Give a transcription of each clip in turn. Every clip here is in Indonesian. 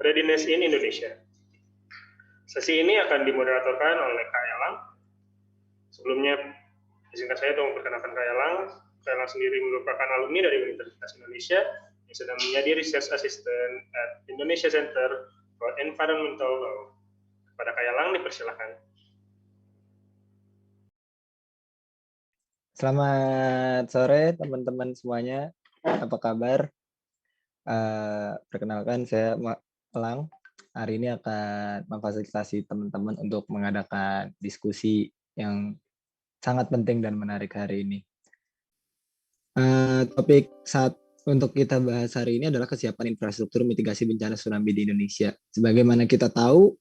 Readiness in Indonesia. Sesi ini akan dimoderatorkan oleh Kak Elang. Sebelumnya, izinkan saya untuk memperkenalkan Kak Elang. Kak Elang sendiri merupakan alumni dari Universitas Indonesia yang sedang menjadi Research Assistant at Indonesia Center for Environmental Law. Kepada Kak Elang, dipersilakan. Selamat sore teman-teman semuanya, apa kabar? Perkenalkan saya Elang. Hari ini akan memfasilitasi teman-teman untuk mengadakan diskusi yang sangat penting dan menarik hari ini. Topik untuk kita bahas hari ini adalah kesiapan infrastruktur mitigasi bencana tsunami di Indonesia. Sebagaimana kita tahu,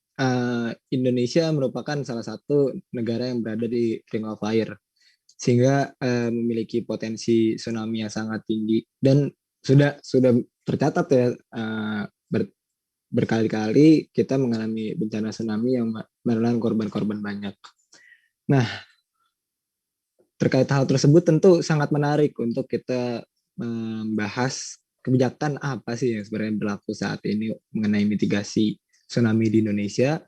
Indonesia merupakan salah satu negara yang berada di Ring of Fire, sehingga memiliki potensi tsunami yang sangat tinggi dan sudah tercatat ya, berkali-kali kita mengalami bencana tsunami yang menelan korban-korban banyak. Nah, terkait hal tersebut tentu sangat menarik untuk kita membahas kebijakan apa sih yang sebenarnya berlaku saat ini mengenai mitigasi tsunami di Indonesia,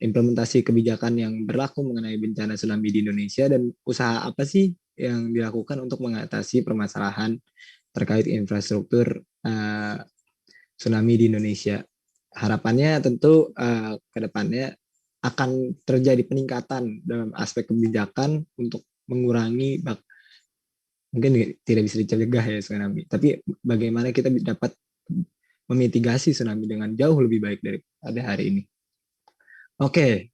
implementasi kebijakan yang berlaku mengenai bencana tsunami di Indonesia, dan usaha apa sih yang dilakukan untuk mengatasi permasalahan terkait infrastruktur tsunami di Indonesia. Harapannya tentu ke depannya akan terjadi peningkatan dalam aspek kebijakan untuk mengurangi, mungkin tidak bisa dicegah ya tsunami, tapi bagaimana kita dapat memitigasi tsunami dengan jauh lebih baik daripada hari ini. Oke,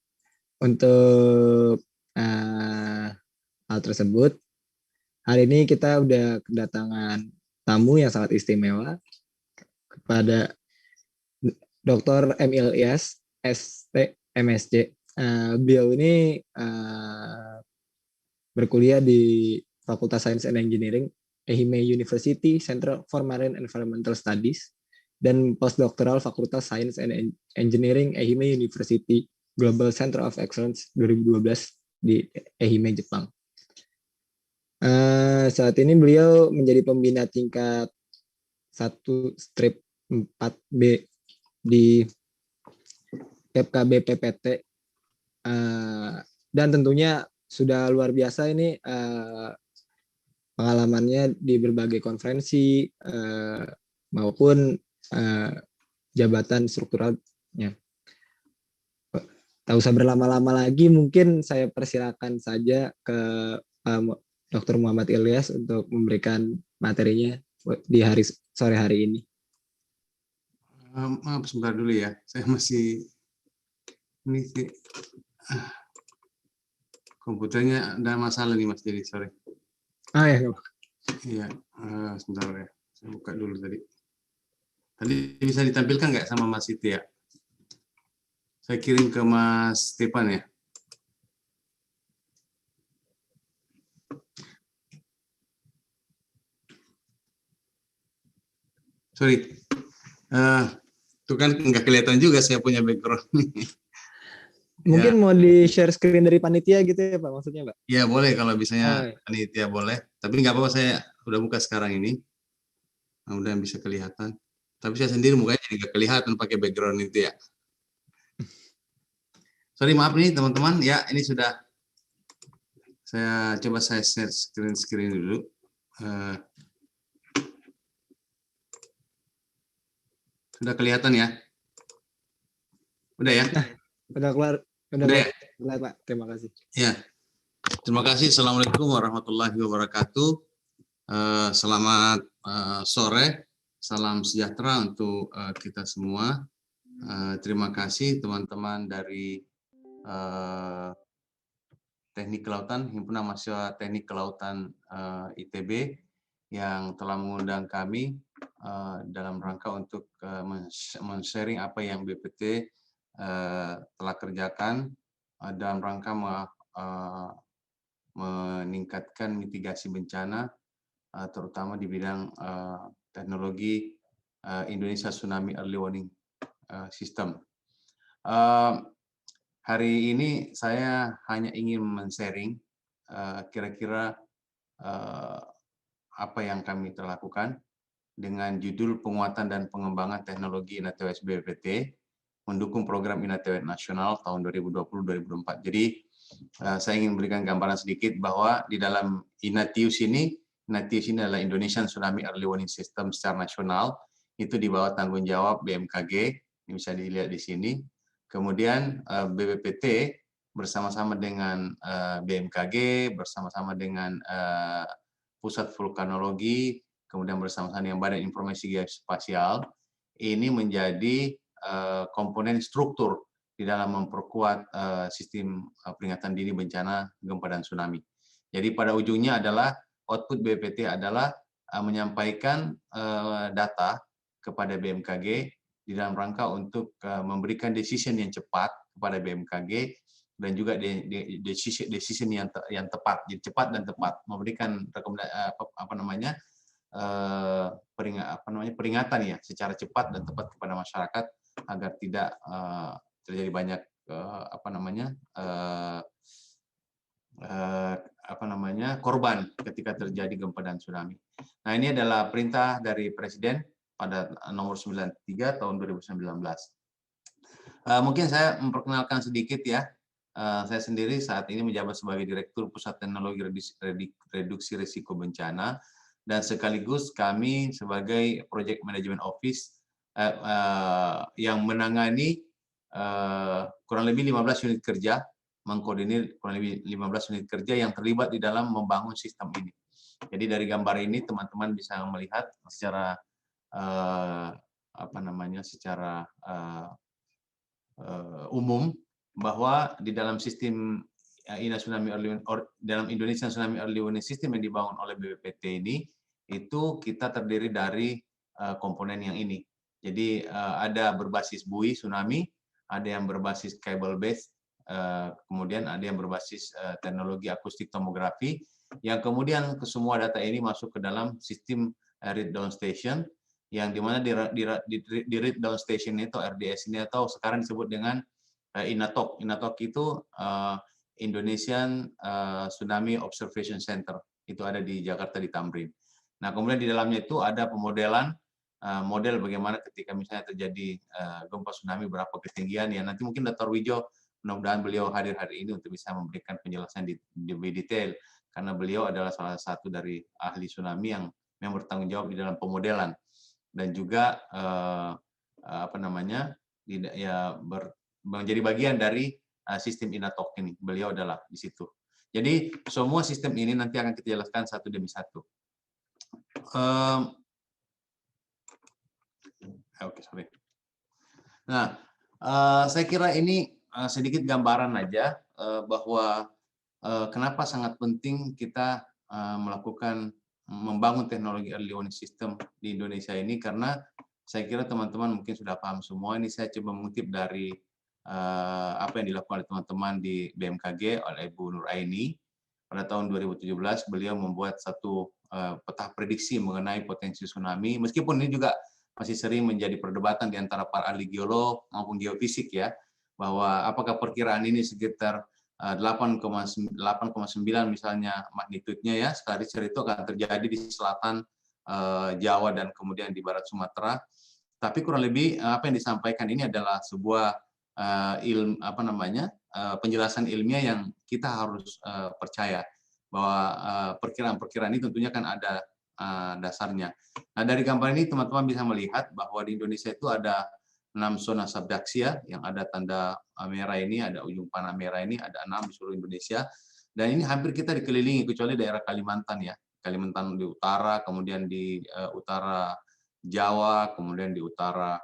untuk hal tersebut, hari ini kita udah kedatangan tamu yang sangat istimewa kepada Dr. M. Ilyas, ST, MSc. Beliau ini berkuliah di Fakultas Science and Engineering, Ehime University Center for Marine Environmental Studies, dan postdoctoral Fakultas Science and Engineering, Ehime University Global Center of Excellence 2012 di Ehime, Jepang. Saat ini beliau menjadi pembina tingkat 1/4B di FKB PPT, dan tentunya sudah luar biasa ini pengalamannya di berbagai konferensi maupun jabatan strukturalnya. Tak usah berlama-lama lagi, mungkin saya persilakan saja ke Dr. Muhammad Ilyas untuk memberikan materinya di sore hari ini. Maaf sebentar dulu ya, saya masih ini komputernya ada masalah nih Mas, jadi sorry. Ya. Iya, sebentar ya, saya buka dulu tadi. Tadi bisa ditampilkan nggak sama Mas Siti ya? Saya kirim ke Mas Stepan ya. Sorry, itu kan nggak kelihatan juga saya punya background. Mungkin ya, mau di-share screen dari panitia gitu ya Pak, maksudnya Pak? Ya boleh, kalau misalnya panitia boleh. Tapi nggak apa-apa, saya udah buka sekarang ini. Mudah-mudahan bisa kelihatan. Tapi saya sendiri mukanya jadi nggak kelihatan pakai background itu ya. Sorry, maaf nih teman-teman. Ya, ini sudah. Saya coba saya share screen dulu. Sudah kelihatan ya? Udah ya? Udah keluar. Udah ya? Keluar, Pak. Terima kasih. Ya. Terima kasih. Assalamualaikum warahmatullahi wabarakatuh. Selamat sore. Salam sejahtera untuk kita semua. Terima kasih teman-teman dari Teknik Kelautan, Himpunan Mahasiswa Teknik Kelautan ITB yang telah mengundang kami dalam rangka untuk men-sharing apa yang BPT telah kerjakan dalam rangka meningkatkan mitigasi bencana, terutama di bidang teknologi Indonesia Tsunami Early Warning System. Hari ini saya hanya ingin men-sharing kira-kira apa yang kami telah lakukan dengan judul Penguatan dan Pengembangan Teknologi INATEWES BPPT mendukung program INATEWES Nasional tahun 2020-2024. Jadi saya ingin memberikan gambaran sedikit bahwa di dalam INATIUS ini adalah Indonesian Tsunami Early Warning System secara nasional, itu di bawah tanggung jawab BMKG, ini bisa dilihat di sini. Kemudian BPPT bersama-sama dengan BMKG, bersama-sama dengan Pusat Vulkanologi, kemudian bersama-sama dengan Badan Informasi Geospasial, ini menjadi komponen struktur di dalam memperkuat sistem peringatan dini bencana gempa dan tsunami. Jadi pada ujungnya adalah output BPPT adalah menyampaikan data kepada BMKG di dalam rangka untuk memberikan decision yang cepat kepada BMKG dan juga decision yang tepat, jadi cepat dan tepat, memberikan rekomendasi peringatan ya secara cepat dan tepat kepada masyarakat agar tidak terjadi banyak korban ketika terjadi gempa dan tsunami. Nah, ini adalah perintah dari Presiden pada nomor 93 tahun 2019. Mungkin saya memperkenalkan sedikit ya. Saya sendiri saat ini menjabat sebagai Direktur Pusat Teknologi Reduksi Risiko Bencana dan sekaligus kami sebagai Project Management Office yang menangani kurang lebih 15 unit kerja, mengkoordinir kurang lebih 15 unit kerja yang terlibat di dalam membangun sistem ini. Jadi dari gambar ini teman-teman bisa melihat secara umum bahwa di dalam sistem dalam Indonesian Tsunami Early Warning System yang dibangun oleh BPPT ini, itu kita terdiri dari komponen yang ini. Jadi ada berbasis buoy tsunami, ada yang berbasis cable based, kemudian ada yang berbasis teknologi akustik tomografi, yang kemudian semua data ini masuk ke dalam sistem read down station, yang dimana di read down station itu RDS ini atau sekarang disebut dengan INATOC. INATOC itu Indonesian Tsunami Observation Center, itu ada di Jakarta di Tamrin. Nah, kemudian di dalamnya itu ada pemodelan model bagaimana ketika misalnya terjadi gempa tsunami, berapa ketinggian ya. Nanti mungkin Dr. Wijo, mudah-mudahan beliau hadir hari ini untuk bisa memberikan penjelasan lebih detail, karena beliau adalah salah satu dari ahli tsunami yang bertanggung jawab di dalam pemodelan dan juga menjadi bagian dari sistem INATOC ini. Beliau adalah di situ. Jadi semua sistem ini nanti akan kita jelaskan satu demi satu. Nah, saya kira ini sedikit gambaran aja bahwa kenapa sangat penting kita membangun teknologi early warning system di Indonesia ini, karena saya kira teman-teman mungkin sudah paham semua. Ini saya coba mengutip dari apa yang dilakukan oleh teman-teman di BMKG oleh Ibu Nur Aini. Pada tahun 2017 beliau membuat satu peta prediksi mengenai potensi tsunami, meskipun ini juga masih sering menjadi perdebatan di antara para ahli geolog maupun geofisik ya, bahwa apakah perkiraan ini sekitar 8,9 misalnya magnitudenya ya, skala Richter itu akan terjadi di selatan Jawa dan kemudian di barat Sumatera. Tapi kurang lebih apa yang disampaikan ini adalah sebuah penjelasan ilmiah yang kita harus percaya bahwa perkiraan-perkiraan ini tentunya kan ada dasarnya. Nah, dari gambar ini teman-teman bisa melihat bahwa di Indonesia itu ada 6 zona subduksia yang ada tanda merah ini, ada ujung panah merah ini, ada 6 di seluruh Indonesia. Dan ini hampir kita dikelilingi kecuali daerah Kalimantan ya. Kalimantan di utara, kemudian di utara Jawa, kemudian di utara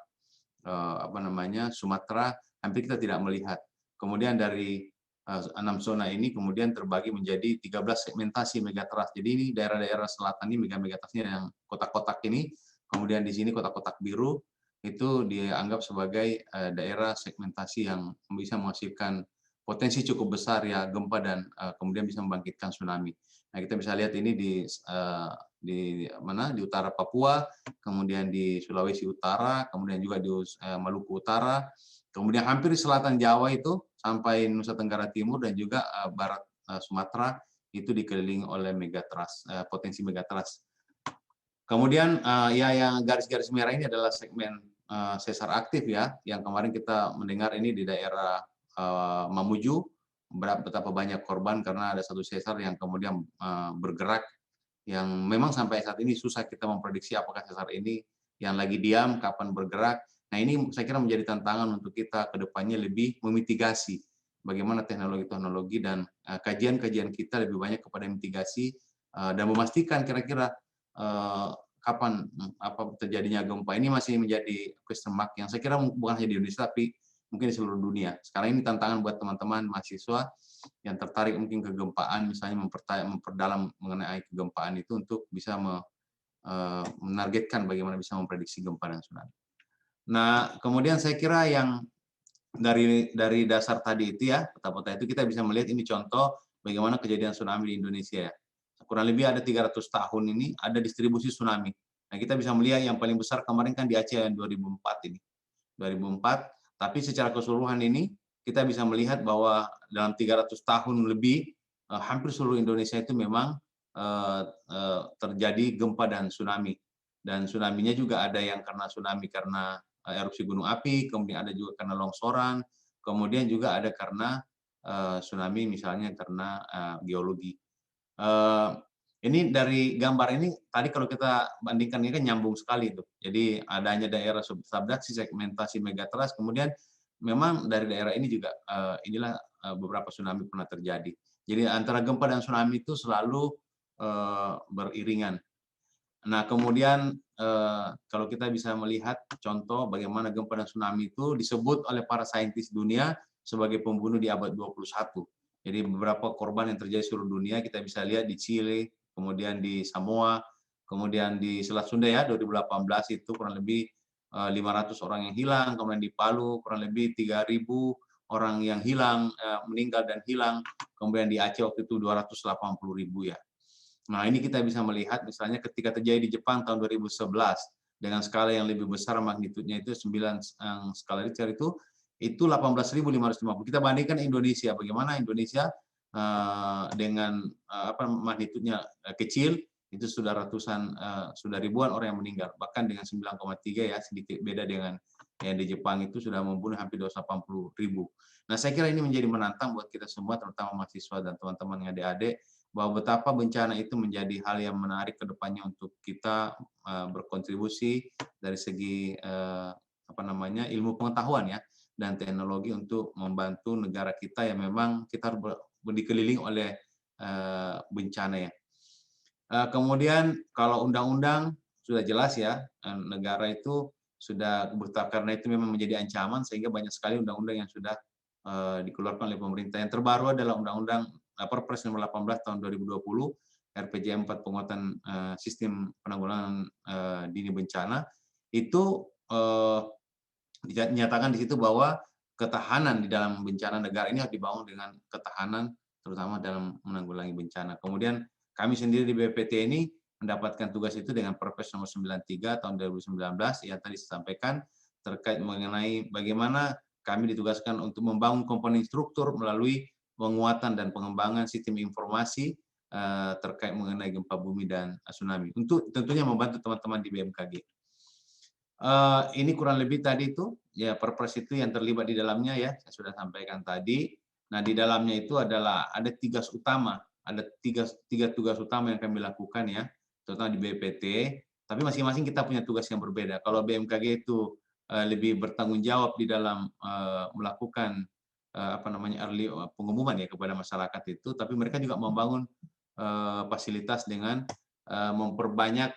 Sumatera, hampir kita tidak melihat. Kemudian dari 6 zona ini kemudian terbagi menjadi 13 segmentasi megatrust. Jadi ini daerah-daerah selatan ini megatrustnya yang kotak-kotak ini, kemudian di sini kotak-kotak biru itu dianggap sebagai daerah segmentasi yang bisa menghasilkan potensi cukup besar ya gempa dan kemudian bisa membangkitkan tsunami. Nah, kita bisa lihat ini di utara Papua, kemudian di Sulawesi Utara, kemudian juga di Maluku Utara, kemudian hampir di selatan Jawa itu sampai Nusa Tenggara Timur dan juga barat Sumatera itu dikelilingi oleh megatrust, potensi megatrust. Kemudian ya yang garis-garis merah ini adalah segmen sesar aktif ya, yang kemarin kita mendengar ini di daerah Mamuju, betapa banyak korban karena ada satu sesar yang kemudian bergerak, yang memang sampai saat ini susah kita memprediksi apakah sesar ini yang lagi diam, kapan bergerak. Nah ini saya kira menjadi tantangan untuk kita ke depannya lebih memitigasi bagaimana teknologi-teknologi dan kajian-kajian kita lebih banyak kepada mitigasi dan memastikan kira-kira kapan terjadinya gempa. Ini masih menjadi question mark yang saya kira bukan hanya di Indonesia tapi mungkin di seluruh dunia. Sekarang ini tantangan buat teman-teman mahasiswa yang tertarik mungkin kegempaan, misalnya memperdalam mengenai kegempaan itu untuk bisa menargetkan bagaimana bisa memprediksi gempa dan tsunami. Nah, kemudian saya kira yang dari dasar tadi itu ya, peta-peta itu kita bisa melihat ini contoh bagaimana kejadian tsunami di Indonesia ya. Kurang lebih ada 300 tahun ini ada distribusi tsunami. Nah, kita bisa melihat yang paling besar kemarin kan di Aceh yang 2004 ini. 2004, tapi secara keseluruhan ini kita bisa melihat bahwa dalam 300 tahun lebih hampir seluruh Indonesia itu memang terjadi gempa dan tsunami. Dan tsunami-nya juga ada yang karena tsunami karena erupsi gunung api, kemudian ada juga karena longsoran, kemudian juga ada karena tsunami misalnya karena geologi. Ini dari gambar ini tadi kalau kita bandingkan ini kan nyambung sekali itu. Jadi adanya daerah subduksi, segmentasi megatrust, kemudian memang dari daerah ini juga inilah beberapa tsunami pernah terjadi. Jadi antara gempa dan tsunami itu selalu beriringan. Nah, kemudian kalau kita bisa melihat contoh bagaimana gempa dan tsunami itu disebut oleh para saintis dunia sebagai pembunuh di abad 21. Jadi beberapa korban yang terjadi di seluruh dunia kita bisa lihat di Chile, kemudian di Samoa, kemudian di Selat Sunda ya 2018 itu kurang lebih 500 orang yang hilang, kemudian di Palu kurang lebih 3.000 orang yang hilang, meninggal dan hilang, kemudian di Aceh waktu itu 280.000 ya. Nah, ini kita bisa melihat misalnya ketika terjadi di Jepang tahun 2011 dengan skala yang lebih besar magnitudenya itu 9 skala Richter itu 18.550. Kita bandingkan Indonesia, bagaimana Indonesia dengan magnitudenya kecil itu sudah ratusan, sudah ribuan orang yang meninggal, bahkan dengan 9,3 ya, sedikit beda dengan yang di Jepang itu sudah membunuh hampir 280.000. Nah, saya kira ini menjadi menantang buat kita semua, terutama mahasiswa dan teman-teman yang adik-adik, bahwa betapa bencana itu menjadi hal yang menarik ke depannya untuk kita berkontribusi dari segi ilmu pengetahuan ya dan teknologi untuk membantu negara kita yang memang kita dikelilingi oleh bencana ya. Kemudian kalau undang-undang sudah jelas ya, negara itu sudah karena itu memang menjadi ancaman sehingga banyak sekali undang-undang yang sudah dikeluarkan oleh pemerintah. Yang terbaru adalah undang-undang Perpres nomor 18 tahun 2020 RPJM 4 penguatan sistem penanggulangan dini bencana itu dinyatakan di situ bahwa ketahanan di dalam bencana negara ini harus dibangun dengan ketahanan terutama dalam menanggulangi bencana. Kemudian kami sendiri di BPT ini mendapatkan tugas itu dengan Perpres nomor 93 tahun 2019 yang tadi saya sampaikan terkait mengenai bagaimana kami ditugaskan untuk membangun komponen struktur melalui penguatan dan pengembangan sistem informasi terkait mengenai gempa bumi dan tsunami untuk tentunya membantu teman-teman di BMKG. Ini kurang lebih tadi itu ya Perpres itu yang terlibat di dalamnya ya saya sudah sampaikan tadi. Nah di dalamnya itu adalah ada tiga tugas utama yang kami lakukan ya, terutama di BPT. Tapi masing-masing kita punya tugas yang berbeda. Kalau BMKG itu lebih bertanggung jawab di dalam melakukan early pengumuman ya kepada masyarakat itu, tapi mereka juga membangun fasilitas dengan memperbanyak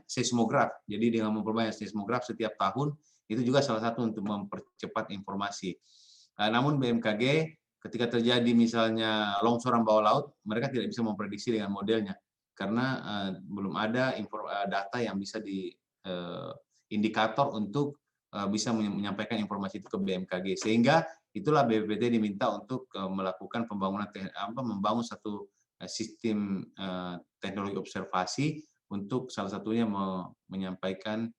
seismograf. Jadi dengan memperbanyak seismograf setiap tahun itu juga salah satu untuk mempercepat informasi. Namun BMKG ketika terjadi misalnya longsoran bawah laut, mereka tidak bisa memprediksi dengan modelnya karena belum ada data yang bisa indikator untuk bisa menyampaikan informasi itu ke BMKG. Sehingga itulah BPPT diminta untuk melakukan membangun satu sistem teknologi observasi untuk salah satunya menyampaikan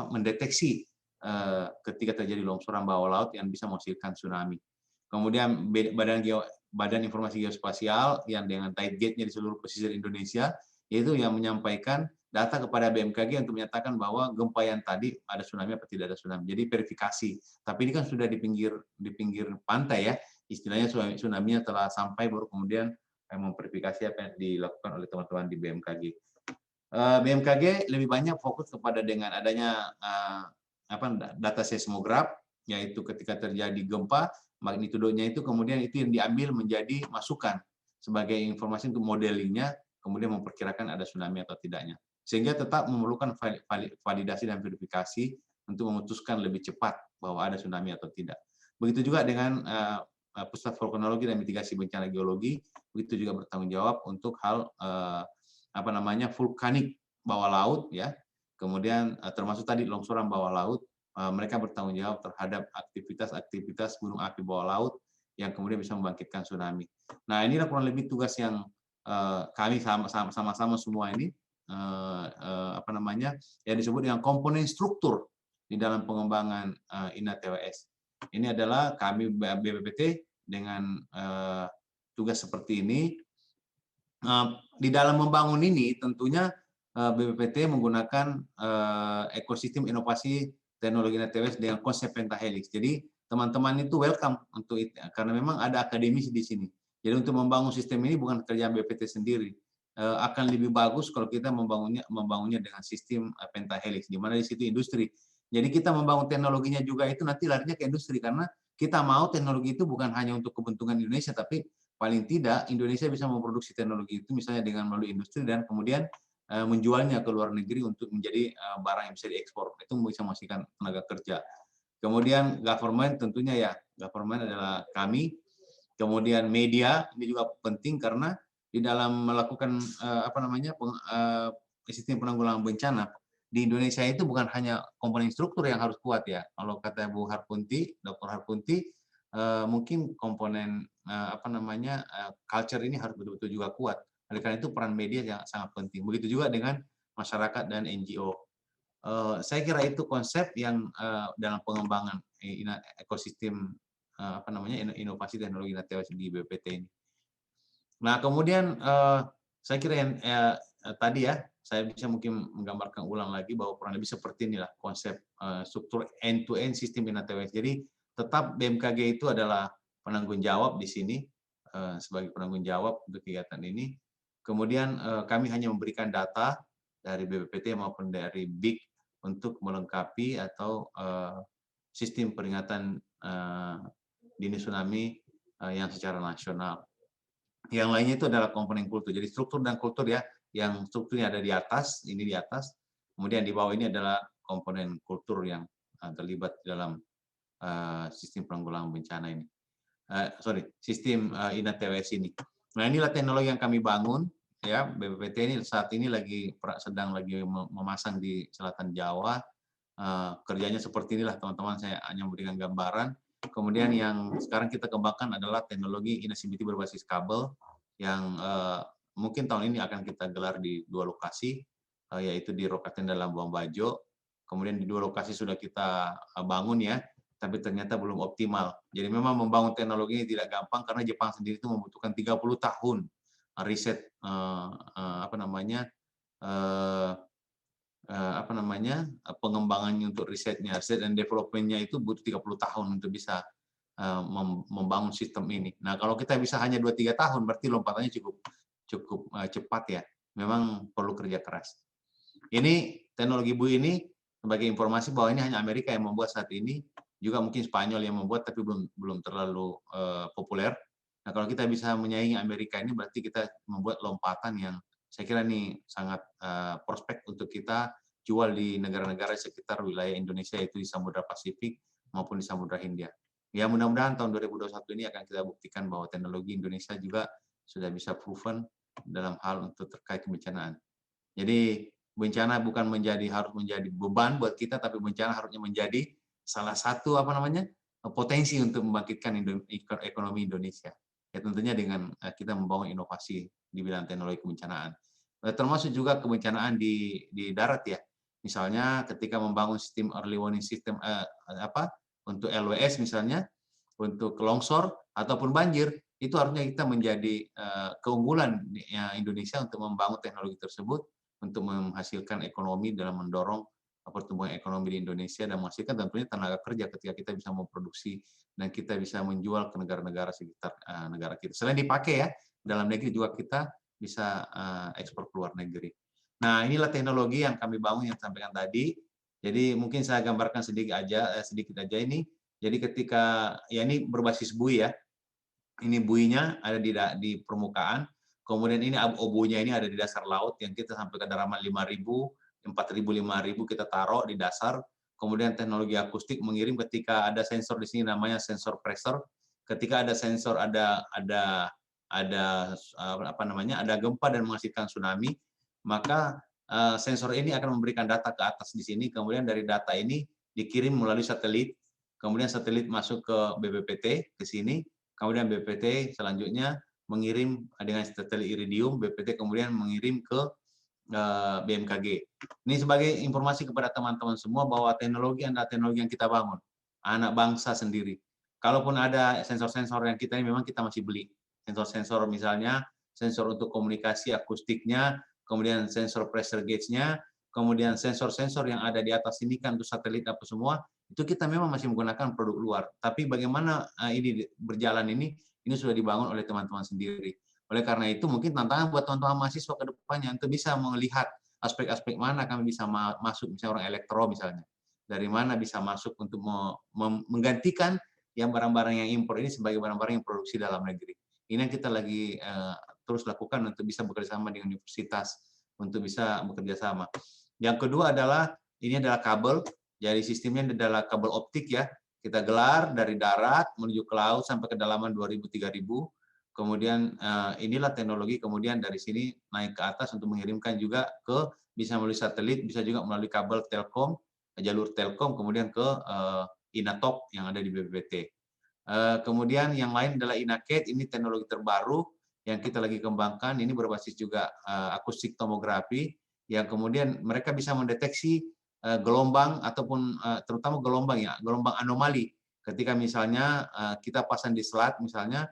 mendeteksi ketika terjadi longsoran bawah laut yang bisa menghasilkan tsunami. Kemudian Badan Informasi Geospasial yang dengan tight gate-nya di seluruh pesisir Indonesia yaitu yang menyampaikan data kepada BMKG untuk menyatakan bahwa gempa yang tadi ada tsunami apa tidak ada tsunami. Jadi verifikasi. Tapi ini kan sudah di pinggir pantai ya. Istilahnya tsunami-nya telah sampai baru kemudian memverifikasi apa yang dilakukan oleh teman-teman di BMKG. BMKG lebih banyak fokus kepada dengan adanya data seismograf, yaitu ketika terjadi gempa, magnitudonya itu kemudian itu yang diambil menjadi masukan sebagai informasi untuk modelingnya, kemudian memperkirakan ada tsunami atau tidaknya. Sehingga tetap memerlukan validasi dan verifikasi untuk memutuskan lebih cepat bahwa ada tsunami atau tidak. Begitu juga dengan Pusat Vulkanologi dan Mitigasi Bencana Geologi, begitu juga bertanggung jawab untuk hal vulkanik bawah laut ya. Kemudian termasuk tadi longsoran bawah laut, mereka bertanggung jawab terhadap aktivitas gunung api bawah laut yang kemudian bisa membangkitkan tsunami. Nah, inilah kurang lebih tugas yang kami sama-sama semua ini yang disebut dengan komponen struktur di dalam pengembangan INA-TWS. Ini adalah kami BPPT dengan tugas seperti ini. Di dalam membangun ini tentunya BPPT menggunakan ekosistem inovasi teknologi INA-TWS dengan konsep pentahelix. Jadi teman-teman itu welcome untuk itu, karena memang ada akademisi di sini. Jadi untuk membangun sistem ini bukan kerjaan BPPT sendiri. Akan lebih bagus kalau kita membangunnya dengan sistem pentahelix, di mana di situ industri. Jadi kita membangun teknologinya juga itu nanti larinya ke industri, karena kita mau teknologi itu bukan hanya untuk kepentingan Indonesia, tapi paling tidak Indonesia bisa memproduksi teknologi itu misalnya dengan melalui industri dan kemudian menjualnya ke luar negeri untuk menjadi barang yang bisa diekspor. Itu bisa menghasilkan tenaga kerja. Kemudian government tentunya ya, government adalah kami. Kemudian media ini juga penting karena di dalam melakukan sistem penanggulangan bencana di Indonesia itu bukan hanya komponen struktur yang harus kuat ya. Kalau kata Bu Harpunti, Dr. Harpunti, mungkin komponen culture ini harus betul-betul juga kuat. Oleh karena itu peran media yang sangat penting. Begitu juga dengan masyarakat dan NGO. Saya kira itu konsep yang dalam pengembangan ekosistem inovasi teknologi INA-TWS di BPPT ini. Nah, kemudian saya kira yang tadi ya, saya bisa mungkin menggambarkan ulang lagi bahwa kurang lebih seperti inilah konsep struktur end-to-end sistem INA-TWS. Jadi tetap BMKG itu adalah penanggung jawab di sini sebagai penanggung jawab untuk kegiatan ini. Kemudian kami hanya memberikan data dari BPPT maupun dari BIG untuk melengkapi atau sistem peringatan dini tsunami yang secara nasional. Yang lainnya itu adalah komponen kultur. Jadi struktur dan kultur ya, yang strukturnya ada di atas, ini di atas. Kemudian di bawah ini adalah komponen kultur yang terlibat dalam sistem penanggulangan bencana ini. Sistem INA-TWS ini. Nah, inilah teknologi yang kami bangun. Ya, BPPT ini saat ini sedang memasang di selatan Jawa. Kerjanya seperti inilah teman-teman, saya hanya memberikan gambaran. Kemudian yang sekarang kita kembangkan adalah teknologi INA-CBT berbasis kabel yang mungkin tahun ini akan kita gelar di 2 lokasi, yaitu di Rokaten dan Labuan Bajo. Kemudian di 2 lokasi sudah kita bangun ya, tapi ternyata belum optimal. Jadi memang membangun teknologi ini tidak gampang karena Jepang sendiri itu membutuhkan 30 tahun riset pengembangannya untuk riset dan development-nya itu butuh 30 tahun untuk bisa membangun sistem ini. Nah, kalau kita bisa hanya 2-3 tahun, berarti lompatannya cukup cepat ya. Memang perlu kerja keras. Ini teknologi Bu ini sebagai informasi bahwa ini hanya Amerika yang membuat saat ini, juga mungkin Spanyol yang membuat, tapi belum terlalu populer. Nah, kalau kita bisa menyaingi Amerika ini, berarti kita membuat lompatan yang saya kira ini sangat prospek untuk kita jual di negara-negara sekitar wilayah Indonesia, yaitu di Samudra Pasifik maupun di Samudra Hindia. Ya, mudah-mudahan tahun 2021 ini akan kita buktikan bahwa teknologi Indonesia juga sudah bisa proven dalam hal untuk terkait kebencanaan. Jadi bencana bukan harus menjadi beban buat kita, tapi bencana harusnya menjadi salah satu potensi untuk membangkitkan ekonomi Indonesia. Ya, tentunya dengan kita membangun inovasi di bidang teknologi kebencanaan. Termasuk juga kebencanaan di darat ya. Misalnya ketika membangun sistem early warning system untuk LWS misalnya, untuk longsor ataupun banjir, itu harusnya kita menjadi keunggulan Indonesia untuk membangun teknologi tersebut untuk menghasilkan ekonomi dalam mendorong pertumbuhan ekonomi di Indonesia dan menghasilkan tentunya tenaga kerja ketika kita bisa memproduksi dan kita bisa menjual ke negara-negara sekitar negara kita. Selain dipakai ya, dalam negeri juga kita bisa ekspor ke luar negeri. Nah, inilah teknologi yang kami bangun yang sampaikan tadi. Jadi mungkin saya gambarkan sedikit aja ini. Jadi ketika ya ini berbasis bui ya. Ini buinya ada di permukaan. Kemudian ini obunya ini ada di dasar laut yang kita sampai kedalaman 5.000, 4.000, 5.000 kita taruh di dasar. Kemudian teknologi akustik mengirim ketika ada sensor di sini namanya sensor pressure. Ketika ada sensor ada apa namanya ada gempa dan menghasilkan tsunami, maka sensor ini akan memberikan data ke atas di sini. Kemudian dari data ini dikirim melalui satelit. Kemudian satelit masuk ke BPPT ke sini. Kemudian BPPT selanjutnya mengirim dengan satelit Iridium, BPPT kemudian mengirim ke BMKG. Ini sebagai informasi kepada teman-teman semua bahwa teknologi adalah teknologi yang kita bangun, anak bangsa sendiri. Kalaupun ada sensor-sensor yang kita ini memang kita masih beli. Sensor-sensor misalnya, sensor untuk komunikasi akustiknya, kemudian sensor pressure gauge-nya, kemudian sensor-sensor yang ada di atas ini kan untuk satelit apa semua, itu kita memang masih menggunakan produk luar. Tapi bagaimana ini berjalan ini sudah dibangun oleh teman-teman sendiri. Oleh karena itu mungkin tantangan buat teman-teman mahasiswa ke depannya untuk bisa melihat aspek-aspek mana kami bisa masuk, misalnya orang elektro misalnya. Dari mana bisa masuk untuk menggantikan yang barang-barang yang impor ini sebagai barang-barang yang produksi dalam negeri. Ini yang kita lagi terus lakukan untuk bisa bekerja sama dengan universitas, untuk bisa bekerja sama. Yang kedua adalah, ini adalah kabel. Jadi sistemnya adalah kabel optik ya. Kita gelar dari darat menuju ke laut sampai kedalaman 2.000-3.000. Kemudian inilah teknologi, kemudian dari sini naik ke atas untuk mengirimkan juga ke, bisa melalui satelit, bisa juga melalui kabel telkom, jalur telkom, kemudian ke Inatok yang ada di BPPT. Kemudian yang lain adalah Inaket, ini teknologi terbaru yang kita lagi kembangkan, ini berbasis juga akustik tomografi, yang kemudian mereka bisa mendeteksi gelombang ataupun terutama gelombang anomali. Ketika misalnya kita pasang di selat misalnya,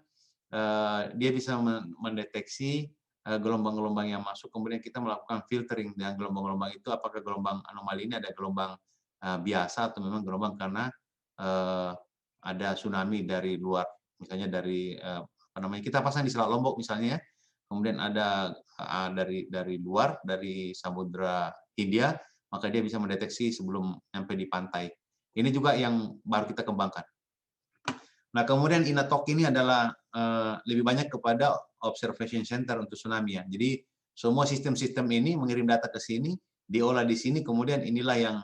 dia bisa mendeteksi gelombang-gelombang yang masuk, kemudian kita melakukan filtering dengan gelombang-gelombang itu, apakah gelombang anomali ini ada gelombang biasa atau memang gelombang karena ada tsunami dari luar, misalnya dari apa namanya, kita pasang di Selat Lombok misalnya, kemudian ada dari luar, dari Samudra Hindia, maka dia bisa mendeteksi sebelum sampai di pantai. Ini juga yang baru kita kembangkan. Nah, kemudian Inatok ini adalah lebih banyak kepada observation center untuk tsunami ya. Jadi semua sistem-sistem ini mengirim data ke sini, diolah di sini, kemudian inilah yang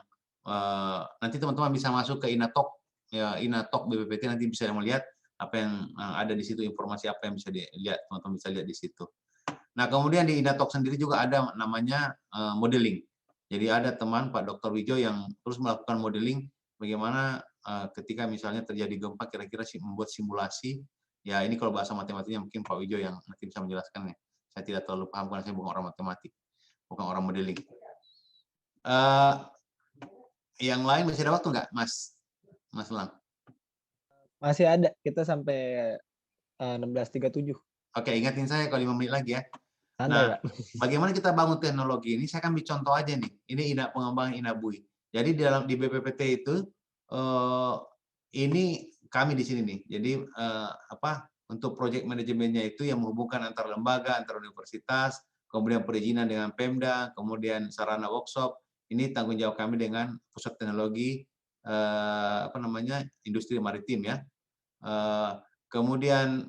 nanti teman-teman bisa masuk ke Inatok, ya, Inatok BPPT, nanti bisa melihat apa yang ada di situ, informasi apa yang bisa dilihat, teman-teman bisa lihat di situ. Nah, kemudian di Inatok sendiri juga ada namanya modeling. Jadi ada teman Pak Dr. Wijo yang terus melakukan modeling bagaimana ketika misalnya terjadi gempa, kira-kira membuat simulasi. Ya ini kalau bahasa matematiknya mungkin Pak Wijo yang nanti bisa menjelaskan ya. Saya tidak terlalu paham karena saya bukan orang matematik, bukan orang modeling. Yang lain masih ada waktu nggak, Mas Lang? Masih ada, kita sampai 16.37. Oke, ingatin saya kalau 5 menit lagi ya. Santai, Nah, Pak. bagaimana kita bangun teknologi ini? Saya akan ambil contoh aja nih. Ini pengembangan Inabui. Jadi di BPPT itu ini kami di sini nih. Jadi untuk project manajemennya itu yang menghubungkan antar lembaga, antar universitas, kemudian perizinan dengan Pemda, kemudian sarana workshop. Ini tanggung jawab kami dengan pusat teknologi industri maritim ya. Kemudian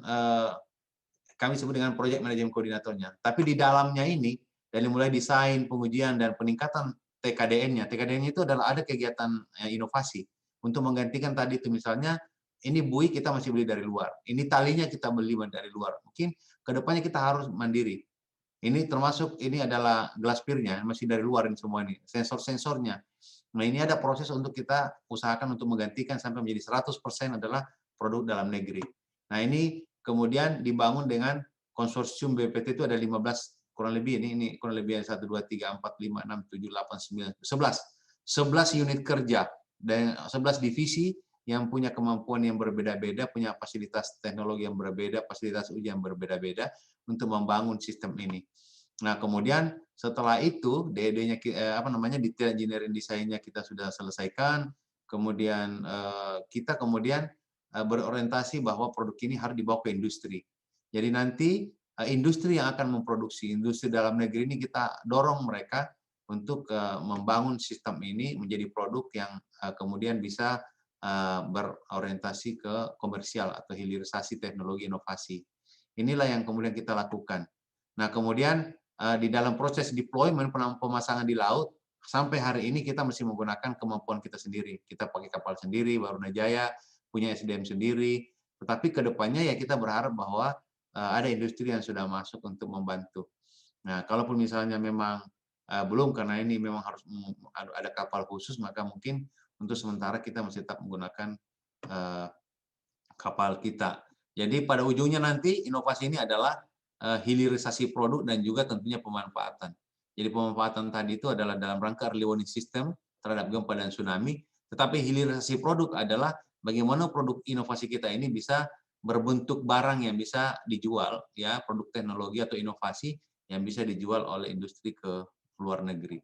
kami sebut dengan project management koordinatornya. Tapi di dalamnya ini, dari mulai desain, pengujian, dan peningkatan TKDN-nya. TKDN itu adalah ada kegiatan inovasi. Untuk menggantikan tadi itu misalnya, ini bui kita masih beli dari luar. Ini talinya kita beli dari luar. Mungkin kedepannya kita harus mandiri. Ini termasuk, ini adalah glass peer-nya, masih dari luar ini semua ini. Sensor-sensornya. Nah ini ada proses untuk kita usahakan untuk menggantikan sampai menjadi 100% adalah produk dalam negeri. Nah ini kemudian dibangun dengan konsorsium BPPT itu ada 15 kurang lebih, ini kurang lebih 1, 2, 3, 4, 5, 6, 7, 8, 9, 11 unit kerja dan 11 divisi yang punya kemampuan yang berbeda-beda, punya fasilitas teknologi yang berbeda, fasilitas uji yang berbeda-beda untuk membangun sistem ini. Nah kemudian Setelah itu DED-nya detail engineering desainnya kita sudah selesaikan, kemudian kita kemudian berorientasi bahwa produk ini harus dibawa ke industri. Jadi nanti industri yang akan memproduksi, industri dalam negeri ini kita dorong mereka untuk membangun sistem ini menjadi produk yang kemudian bisa berorientasi ke komersial atau hilirisasi teknologi inovasi. Inilah yang kemudian kita lakukan. Nah, kemudian di dalam proses deployment pemasangan di laut sampai hari ini kita masih menggunakan kemampuan kita sendiri. Kita pakai kapal sendiri, Barunajaya punya SDM sendiri. Tetapi ke depannya ya kita berharap bahwa ada industri yang sudah masuk untuk membantu. Nah, kalaupun misalnya memang belum karena ini memang harus ada kapal khusus, maka mungkin untuk sementara kita masih tetap menggunakan kapal kita. Jadi pada ujungnya nanti inovasi ini adalah hilirisasi produk dan juga tentunya pemanfaatan. Jadi pemanfaatan tadi itu adalah dalam rangka early warning system terhadap gempa dan tsunami, tetapi hilirisasi produk adalah bagaimana produk inovasi kita ini bisa berbentuk barang yang bisa dijual, ya, produk teknologi atau inovasi yang bisa dijual oleh industri ke luar negeri.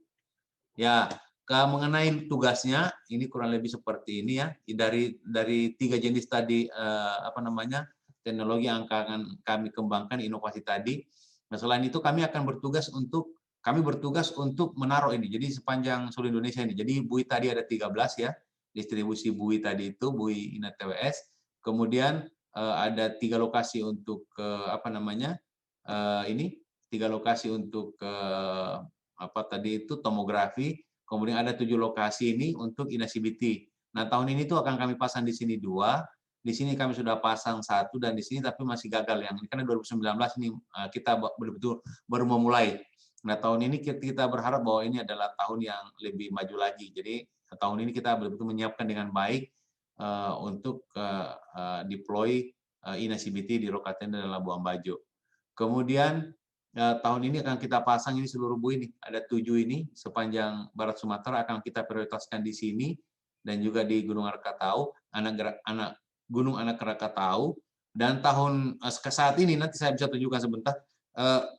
Ya, mengenai tugasnya ini kurang lebih seperti ini ya. Dari 3 jenis tadi teknologi yang akan kami kembangkan, inovasi tadi. Nah, selain itu kami bertugas untuk menaruh ini. Jadi sepanjang seluruh Indonesia ini. Jadi buoy tadi ada 13 ya. Distribusi buoy tadi itu buoy INA-TWS. Kemudian ada 3 lokasi untuk 3 lokasi untuk tomografi. Kemudian ada 7 lokasi ini untuk INA-CBT. Nah, tahun ini tuh akan kami pasang di sini 2. Di sini kami sudah pasang 1 dan di sini tapi masih gagal yang ini karena 2019 ini kita betul-betul baru memulai. Nah, tahun ini kita berharap bahwa ini adalah tahun yang lebih maju lagi. Jadi tahun ini kita betul-betul menyiapkan dengan baik untuk deploy INA-CBT di Rokatenda dan Labuan Bajo. Kemudian tahun ini akan kita pasang ini seluruh buoy ini. Ada 7 ini sepanjang Barat Sumatera akan kita prioritaskan di sini dan juga di Gunung Rakatau, Gunung Anak Krakatau, dan tahun saat ini nanti saya bisa tunjukkan sebentar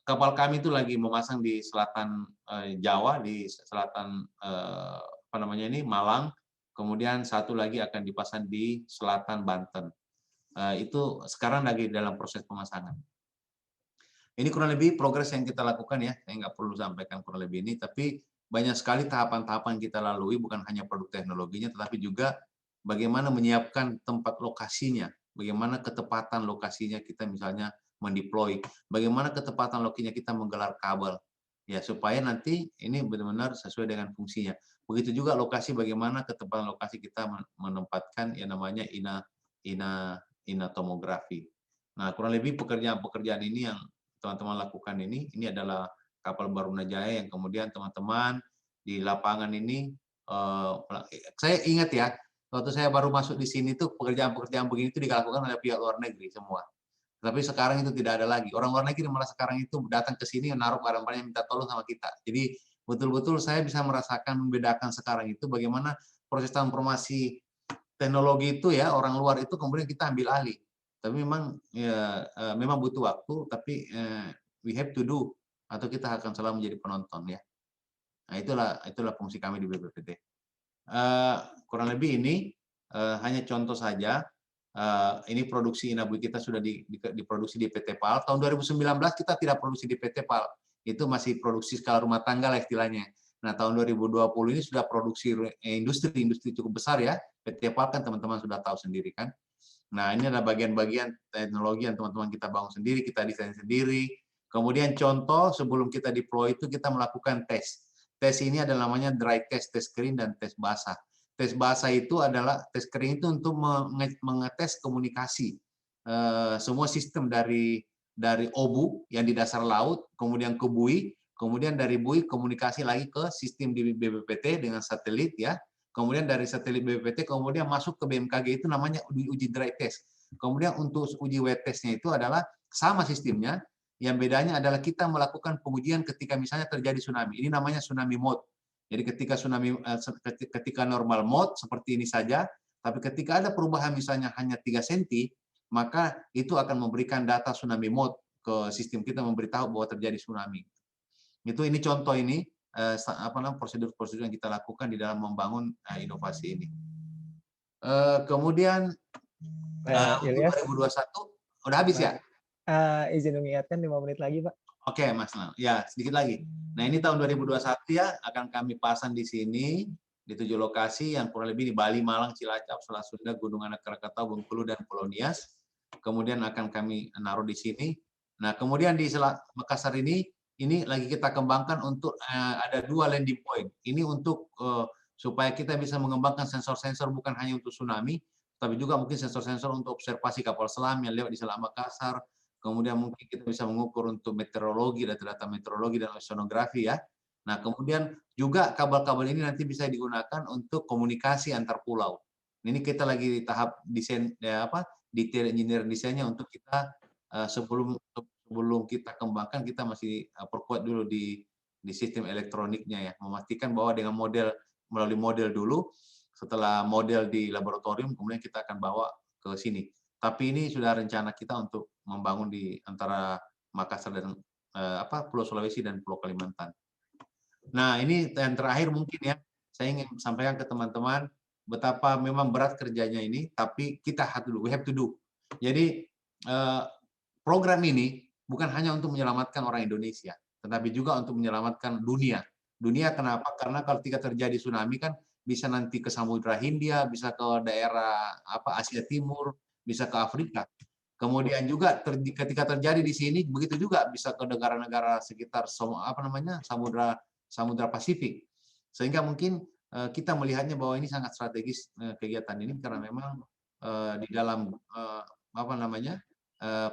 kapal kami itu lagi memasang di selatan Jawa, di selatan Malang, kemudian satu lagi akan dipasang di selatan Banten. Itu sekarang lagi dalam proses pemasangan. Ini kurang lebih progres yang kita lakukan ya, saya nggak perlu sampaikan kurang lebih ini, tapi banyak sekali tahapan-tahapan kita lalui, bukan hanya produk teknologinya, tetapi juga bagaimana menyiapkan tempat lokasinya, bagaimana ketepatan lokasinya kita misalnya mendeploy, bagaimana ketepatan lokasinya kita menggelar kabel, ya supaya nanti ini benar-benar sesuai dengan fungsinya. Begitu juga lokasi, bagaimana ketepatan lokasi kita menempatkan yang namanya INA tomografi. Nah, kurang lebih pekerjaan-pekerjaan ini yang teman-teman lakukan ini adalah kapal Barunajaya yang kemudian teman-teman di lapangan ini, saya ingat ya, waktu saya baru masuk di sini tuh pekerjaan-pekerjaan begini itu dilakukan oleh pihak luar negeri semua. Tapi sekarang itu tidak ada lagi. Orang luar negeri malah sekarang itu datang ke sini naruh barang-barang minta tolong sama kita. Jadi betul-betul saya bisa merasakan membedakan sekarang itu bagaimana proses transformasi teknologi itu ya, orang luar itu kemudian kita ambil alih. Tapi memang memang butuh waktu, tapi we have to do, atau kita akan selalu menjadi penonton ya. Nah, itulah fungsi kami di BPPT. Kurang lebih ini hanya contoh saja. Ini produksi INA-buoy kita sudah diproduksi di PT PAL. Tahun 2019 kita tidak produksi di PT PAL. Itu masih produksi skala rumah tangga lah istilahnya. Nah, tahun 2020 ini sudah produksi industri cukup besar ya. PT PAL kan teman-teman sudah tahu sendiri kan. Nah, ini adalah bagian-bagian teknologi yang teman-teman kita bangun sendiri, kita desain sendiri. Kemudian contoh sebelum kita deploy itu kita melakukan tes. Tes ini adalah namanya dry test, tes kering, dan tes basah. Tes basah itu adalah tes kering itu untuk mengetes komunikasi semua sistem dari obu yang di dasar laut, kemudian ke buoy, kemudian dari buoy komunikasi lagi ke sistem di BPPT dengan satelit ya. Kemudian dari satelit BPPT kemudian masuk ke BMKG, itu namanya uji dry test. Kemudian untuk uji wet testnya itu adalah sama sistemnya, yang bedanya adalah kita melakukan pengujian ketika misalnya terjadi tsunami. Ini namanya tsunami mode. Jadi ketika normal mode seperti ini saja, tapi ketika ada perubahan misalnya hanya 3 cm, maka itu akan memberikan data tsunami mode ke sistem kita, memberitahu bahwa terjadi tsunami. Ini contoh ini prosedur-prosedur yang kita lakukan di dalam membangun inovasi ini. Kemudian untuk Ilyas, 2021 udah habis ya? izin mengingatkan 5 menit lagi, Pak. Oke, Mas Nal. Ya, sedikit lagi. Nah, ini tahun 2021 ya, akan kami pasang di sini, di 7 lokasi yang kurang lebih di Bali, Malang, Cilacap, Selat Sunda, Gunung Anak Krakatau, Bengkulu, dan Pulau Nias. Kemudian akan kami naruh di sini. Nah, kemudian di Selat Makassar ini lagi kita kembangkan untuk ada 2 landing point. Ini untuk supaya kita bisa mengembangkan sensor-sensor bukan hanya untuk tsunami, tapi juga mungkin sensor-sensor untuk observasi kapal selam yang lewat di Selat Makassar. Kemudian mungkin kita bisa mengukur untuk meteorologi, data-data meteorologi dan oceanografi ya. Nah, kemudian juga kabel-kabel ini nanti bisa digunakan untuk komunikasi antar pulau. Ini kita lagi di tahap desain detail engineer desainnya untuk kita sebelum kita kembangkan, kita masih perkuat dulu di sistem elektroniknya ya, memastikan bahwa dengan melalui model dulu, setelah model di laboratorium kemudian kita akan bawa ke sini. Tapi ini sudah rencana kita untuk membangun di antara Makassar dan Pulau Sulawesi dan Pulau Kalimantan. Nah, ini yang terakhir mungkin ya, saya ingin sampaikan ke teman-teman betapa memang berat kerjanya ini, tapi kita we have to do. Jadi program ini bukan hanya untuk menyelamatkan orang Indonesia, tetapi juga untuk menyelamatkan dunia. Dunia kenapa? Karena kalau ketika terjadi tsunami kan bisa nanti ke Samudra Hindia, bisa ke daerah Asia Timur, bisa ke Afrika. Kemudian juga ketika terjadi di sini, begitu juga bisa ke negara-negara sekitar Samudra Pasifik. Sehingga mungkin kita melihatnya bahwa ini sangat strategis kegiatan ini karena memang di dalam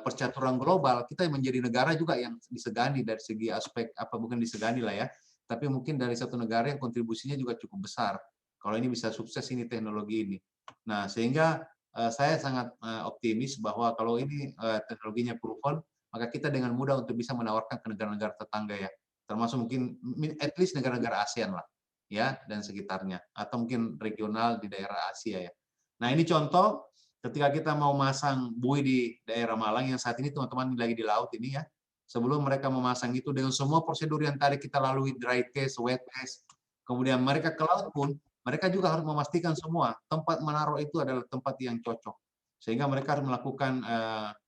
percaturan global kita menjadi negara juga yang disegani dari segi aspek bukan disegani lah ya, tapi mungkin dari satu negara yang kontribusinya juga cukup besar. Kalau ini bisa sukses ini teknologi ini. Nah, sehingga saya sangat optimis bahwa kalau ini teknologinya proven, maka kita dengan mudah untuk bisa menawarkan ke negara-negara tetangga ya, termasuk mungkin at least negara-negara ASEAN lah ya dan sekitarnya, atau mungkin regional di daerah Asia ya. Nah, ini contoh ketika kita mau masang buoy di daerah Malang yang saat ini teman-teman lagi di laut ini ya. Sebelum mereka memasang itu dengan semua prosedur yang tadi kita lalui, dry test, wet test, kemudian mereka ke laut pun mereka juga harus memastikan semua tempat menaruh itu adalah tempat yang cocok. Sehingga mereka harus melakukan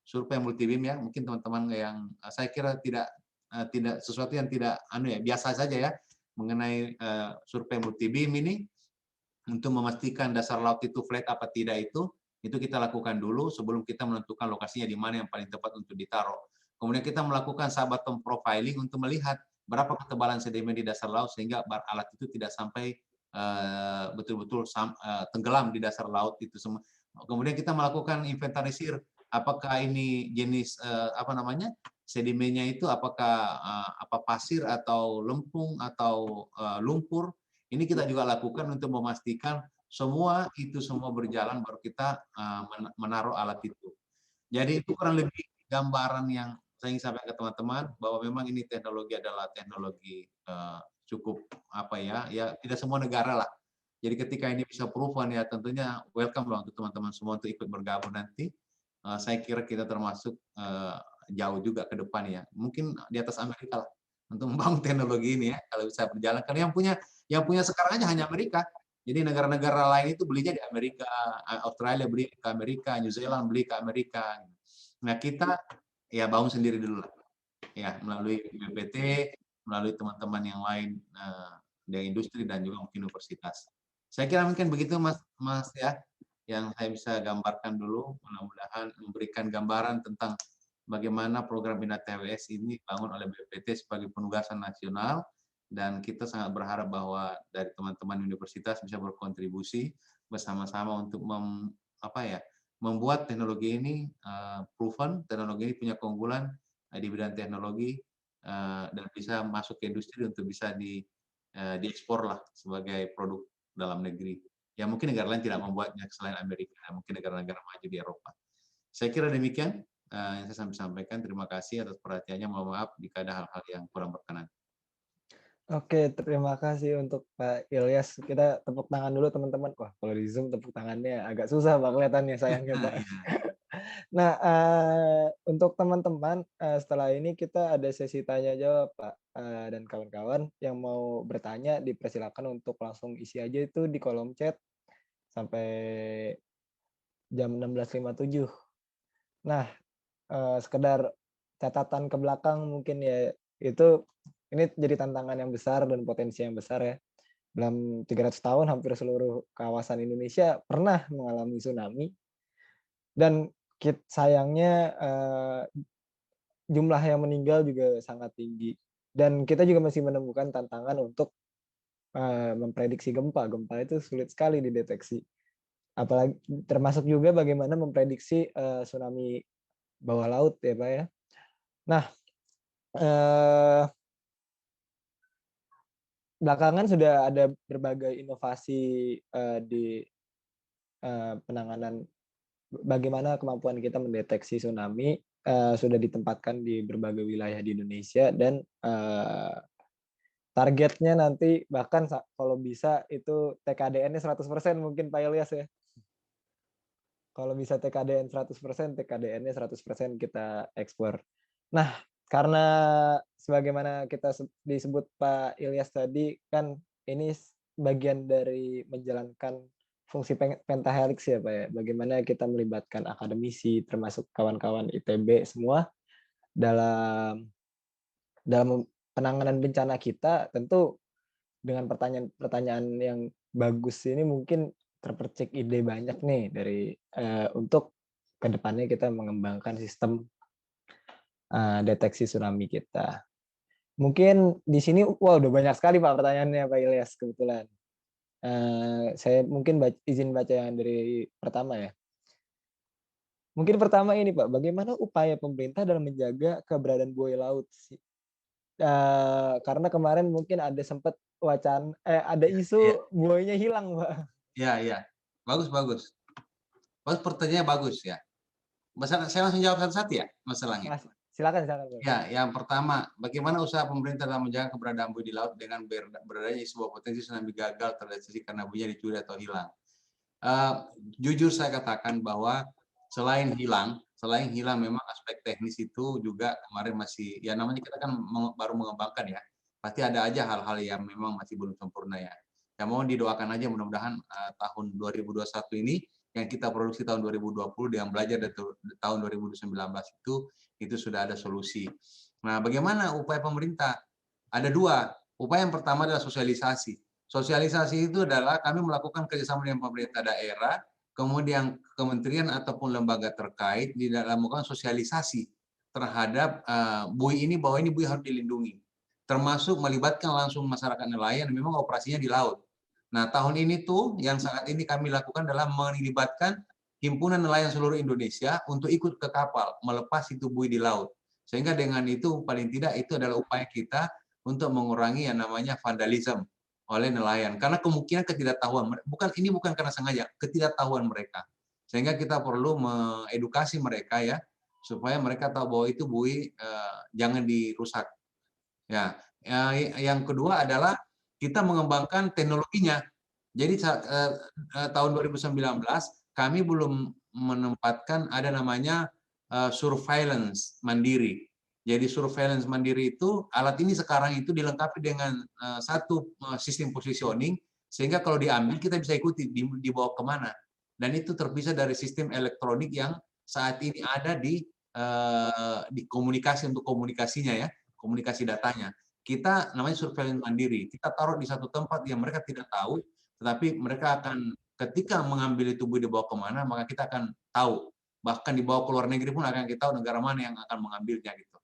survei multibeam ya. Mungkin teman-teman yang saya kira tidak sesuatu yang tidak biasa saja ya mengenai survei multibeam ini untuk memastikan dasar laut itu flat apa tidak itu kita lakukan dulu sebelum kita menentukan lokasinya di mana yang paling tepat untuk ditaruh. Kemudian kita melakukan sahabat profiling untuk melihat berapa ketebalan sedimen di dasar laut sehingga alat itu tidak sampai betul-betul tenggelam di dasar laut itu semua. Kemudian kita melakukan inventarisir apakah ini jenis sedimennya itu apakah pasir atau lempung atau lumpur. Ini kita juga lakukan untuk memastikan semua berjalan baru kita menaruh alat itu. Jadi itu kurang lebih gambaran yang saya ingin sampaikan ke teman-teman bahwa memang ini teknologi adalah teknologi cukup tidak semua negara lah. Jadi ketika ini bisa proven ya tentunya welcome lah untuk teman-teman semua untuk ikut bergabung nanti. Saya kira kita termasuk jauh juga ke depan ya. Mungkin di atas Amerika lah untuk membangun teknologi ini ya kalau bisa berjalan. Karena yang punya sekarang aja hanya Amerika. Jadi negara-negara lain itu belinya di Amerika, Australia beli ke Amerika, New Zealand beli ke Amerika. Nah kita ya bangun sendiri dulu lah. Ya melalui BPT, melalui teman-teman yang lain dari industri dan juga mungkin universitas. Saya kira mungkin begitu Mas ya yang saya bisa gambarkan dulu. Mudah-mudahan memberikan gambaran tentang bagaimana program Bina TWS ini dibangun oleh BPT sebagai penugasan nasional. Dan kita sangat berharap bahwa dari teman-teman universitas bisa berkontribusi bersama-sama untuk membuat teknologi ini proven, teknologi ini punya keunggulan di bidang teknologi dan bisa masuk ke industri untuk bisa diekspor lah sebagai produk dalam negeri. Ya mungkin negara lain tidak membuatnya selain Amerika, mungkin negara-negara maju di Eropa. Saya kira demikian yang saya sampaikan. Terima kasih atas perhatiannya. Mohon maaf jika ada hal-hal yang kurang berkenan. Oke, terima kasih untuk Pak Ilyas. Kita tepuk tangan dulu teman-teman. Wah, kalau di Zoom tepuk tangannya agak susah Pak kelihatannya sayangnya Pak. Iya. Nah, untuk teman-teman, setelah ini kita ada sesi tanya jawab Pak, dan kawan-kawan yang mau bertanya dipersilakan untuk langsung isi aja itu di kolom chat sampai jam 16.57. Nah, sekedar catatan ke belakang mungkin ya, itu ini jadi tantangan yang besar dan potensi yang besar ya. Dalam 300 tahun hampir seluruh kawasan Indonesia pernah mengalami tsunami dan sayangnya jumlah yang meninggal juga sangat tinggi dan kita juga masih menemukan tantangan untuk memprediksi gempa. Gempa itu sulit sekali dideteksi. Apalagi termasuk juga bagaimana memprediksi tsunami bawah laut ya Pak ya. Nah, eh, belakangan sudah ada berbagai inovasi di penanganan bagaimana kemampuan kita mendeteksi tsunami sudah ditempatkan di berbagai wilayah di Indonesia dan targetnya nanti bahkan kalau bisa itu TKDN-nya 100% mungkin Pak Ilyas ya. Kalau bisa TKDN 100%, TKDN-nya 100% kita ekspor. Nah, karena sebagaimana kita disebut Pak Ilyas tadi, kan ini bagian dari menjalankan fungsi pentahelix ya Pak ya. Bagaimana kita melibatkan akademisi, termasuk kawan-kawan ITB semua dalam penanganan bencana kita, tentu dengan pertanyaan-pertanyaan yang bagus ini mungkin terpercik ide banyak nih dari untuk kedepannya kita mengembangkan sistem deteksi tsunami kita. Mungkin di sini, wah udah banyak sekali Pak pertanyaannya Pak Ilyas kebetulan. Saya mungkin izin baca yang dari pertama ya. Mungkin pertama ini Pak, bagaimana upaya pemerintah dalam menjaga keberadaan buaya laut? Karena kemarin mungkin ada sempat ada Iya, isu buayanya hilang Pak. iya, iya. Bagus, bagus. Bagus, pertanyaannya bagus ya. Saya langsung jawab satu-satu ya masalahnya. Mas, silakan silakan Pak. Ya, yang pertama, bagaimana usaha pemerintah dalam menjaga keberadaan buaya di laut dengan beradanya sebuah potensi tsunami gagal terdeteksi karena buaya dicuri atau hilang. Jujur saya katakan bahwa selain hilang memang aspek teknis itu juga kemarin masih, ya namanya kita kan baru mengembangkan ya, pasti ada aja hal-hal yang memang masih belum sempurna ya. Ya mohon didoakan aja mudah-mudahan tahun 2021 ini yang kita produksi tahun 2020 yang belajar dari tahun 2019 itu sudah ada solusi. Nah, bagaimana upaya pemerintah? Ada dua. Upaya yang pertama adalah sosialisasi. Sosialisasi itu adalah kami melakukan kerjasama dengan pemerintah daerah, kemudian kementerian ataupun lembaga terkait di dalam melakukan sosialisasi terhadap buoy ini, bahwa ini buoy harus dilindungi. Termasuk melibatkan langsung masyarakat nelayan, memang operasinya di laut. Nah, tahun ini tuh yang saat ini kami lakukan adalah melibatkan himpunan nelayan seluruh Indonesia untuk ikut ke kapal, melepas itu buoy di laut. Sehingga dengan itu paling tidak itu adalah upaya kita untuk mengurangi yang namanya vandalisme oleh nelayan. Karena kemungkinan ketidaktahuan, ini bukan karena sengaja, ketidaktahuan mereka. Sehingga kita perlu mengedukasi mereka ya, supaya mereka tahu bahwa itu buoy jangan dirusak. Ya, yang kedua adalah kita mengembangkan teknologinya. Jadi tahun 2019 kami belum menempatkan ada namanya surveillance mandiri. Jadi surveillance mandiri itu alat ini sekarang itu dilengkapi dengan satu sistem positioning sehingga kalau diambil kita bisa ikuti dibawa kemana. Dan itu terpisah dari sistem elektronik yang saat ini ada di komunikasi untuk komunikasinya ya, komunikasi datanya. Kita namanya surveillance mandiri. Kita taruh di satu tempat yang mereka tidak tahu, tetapi mereka akan ketika mengambil itu dibawa kemana, maka kita akan tahu. Bahkan dibawa ke luar negeri pun akan kita tahu negara mana yang akan mengambilnya gitu.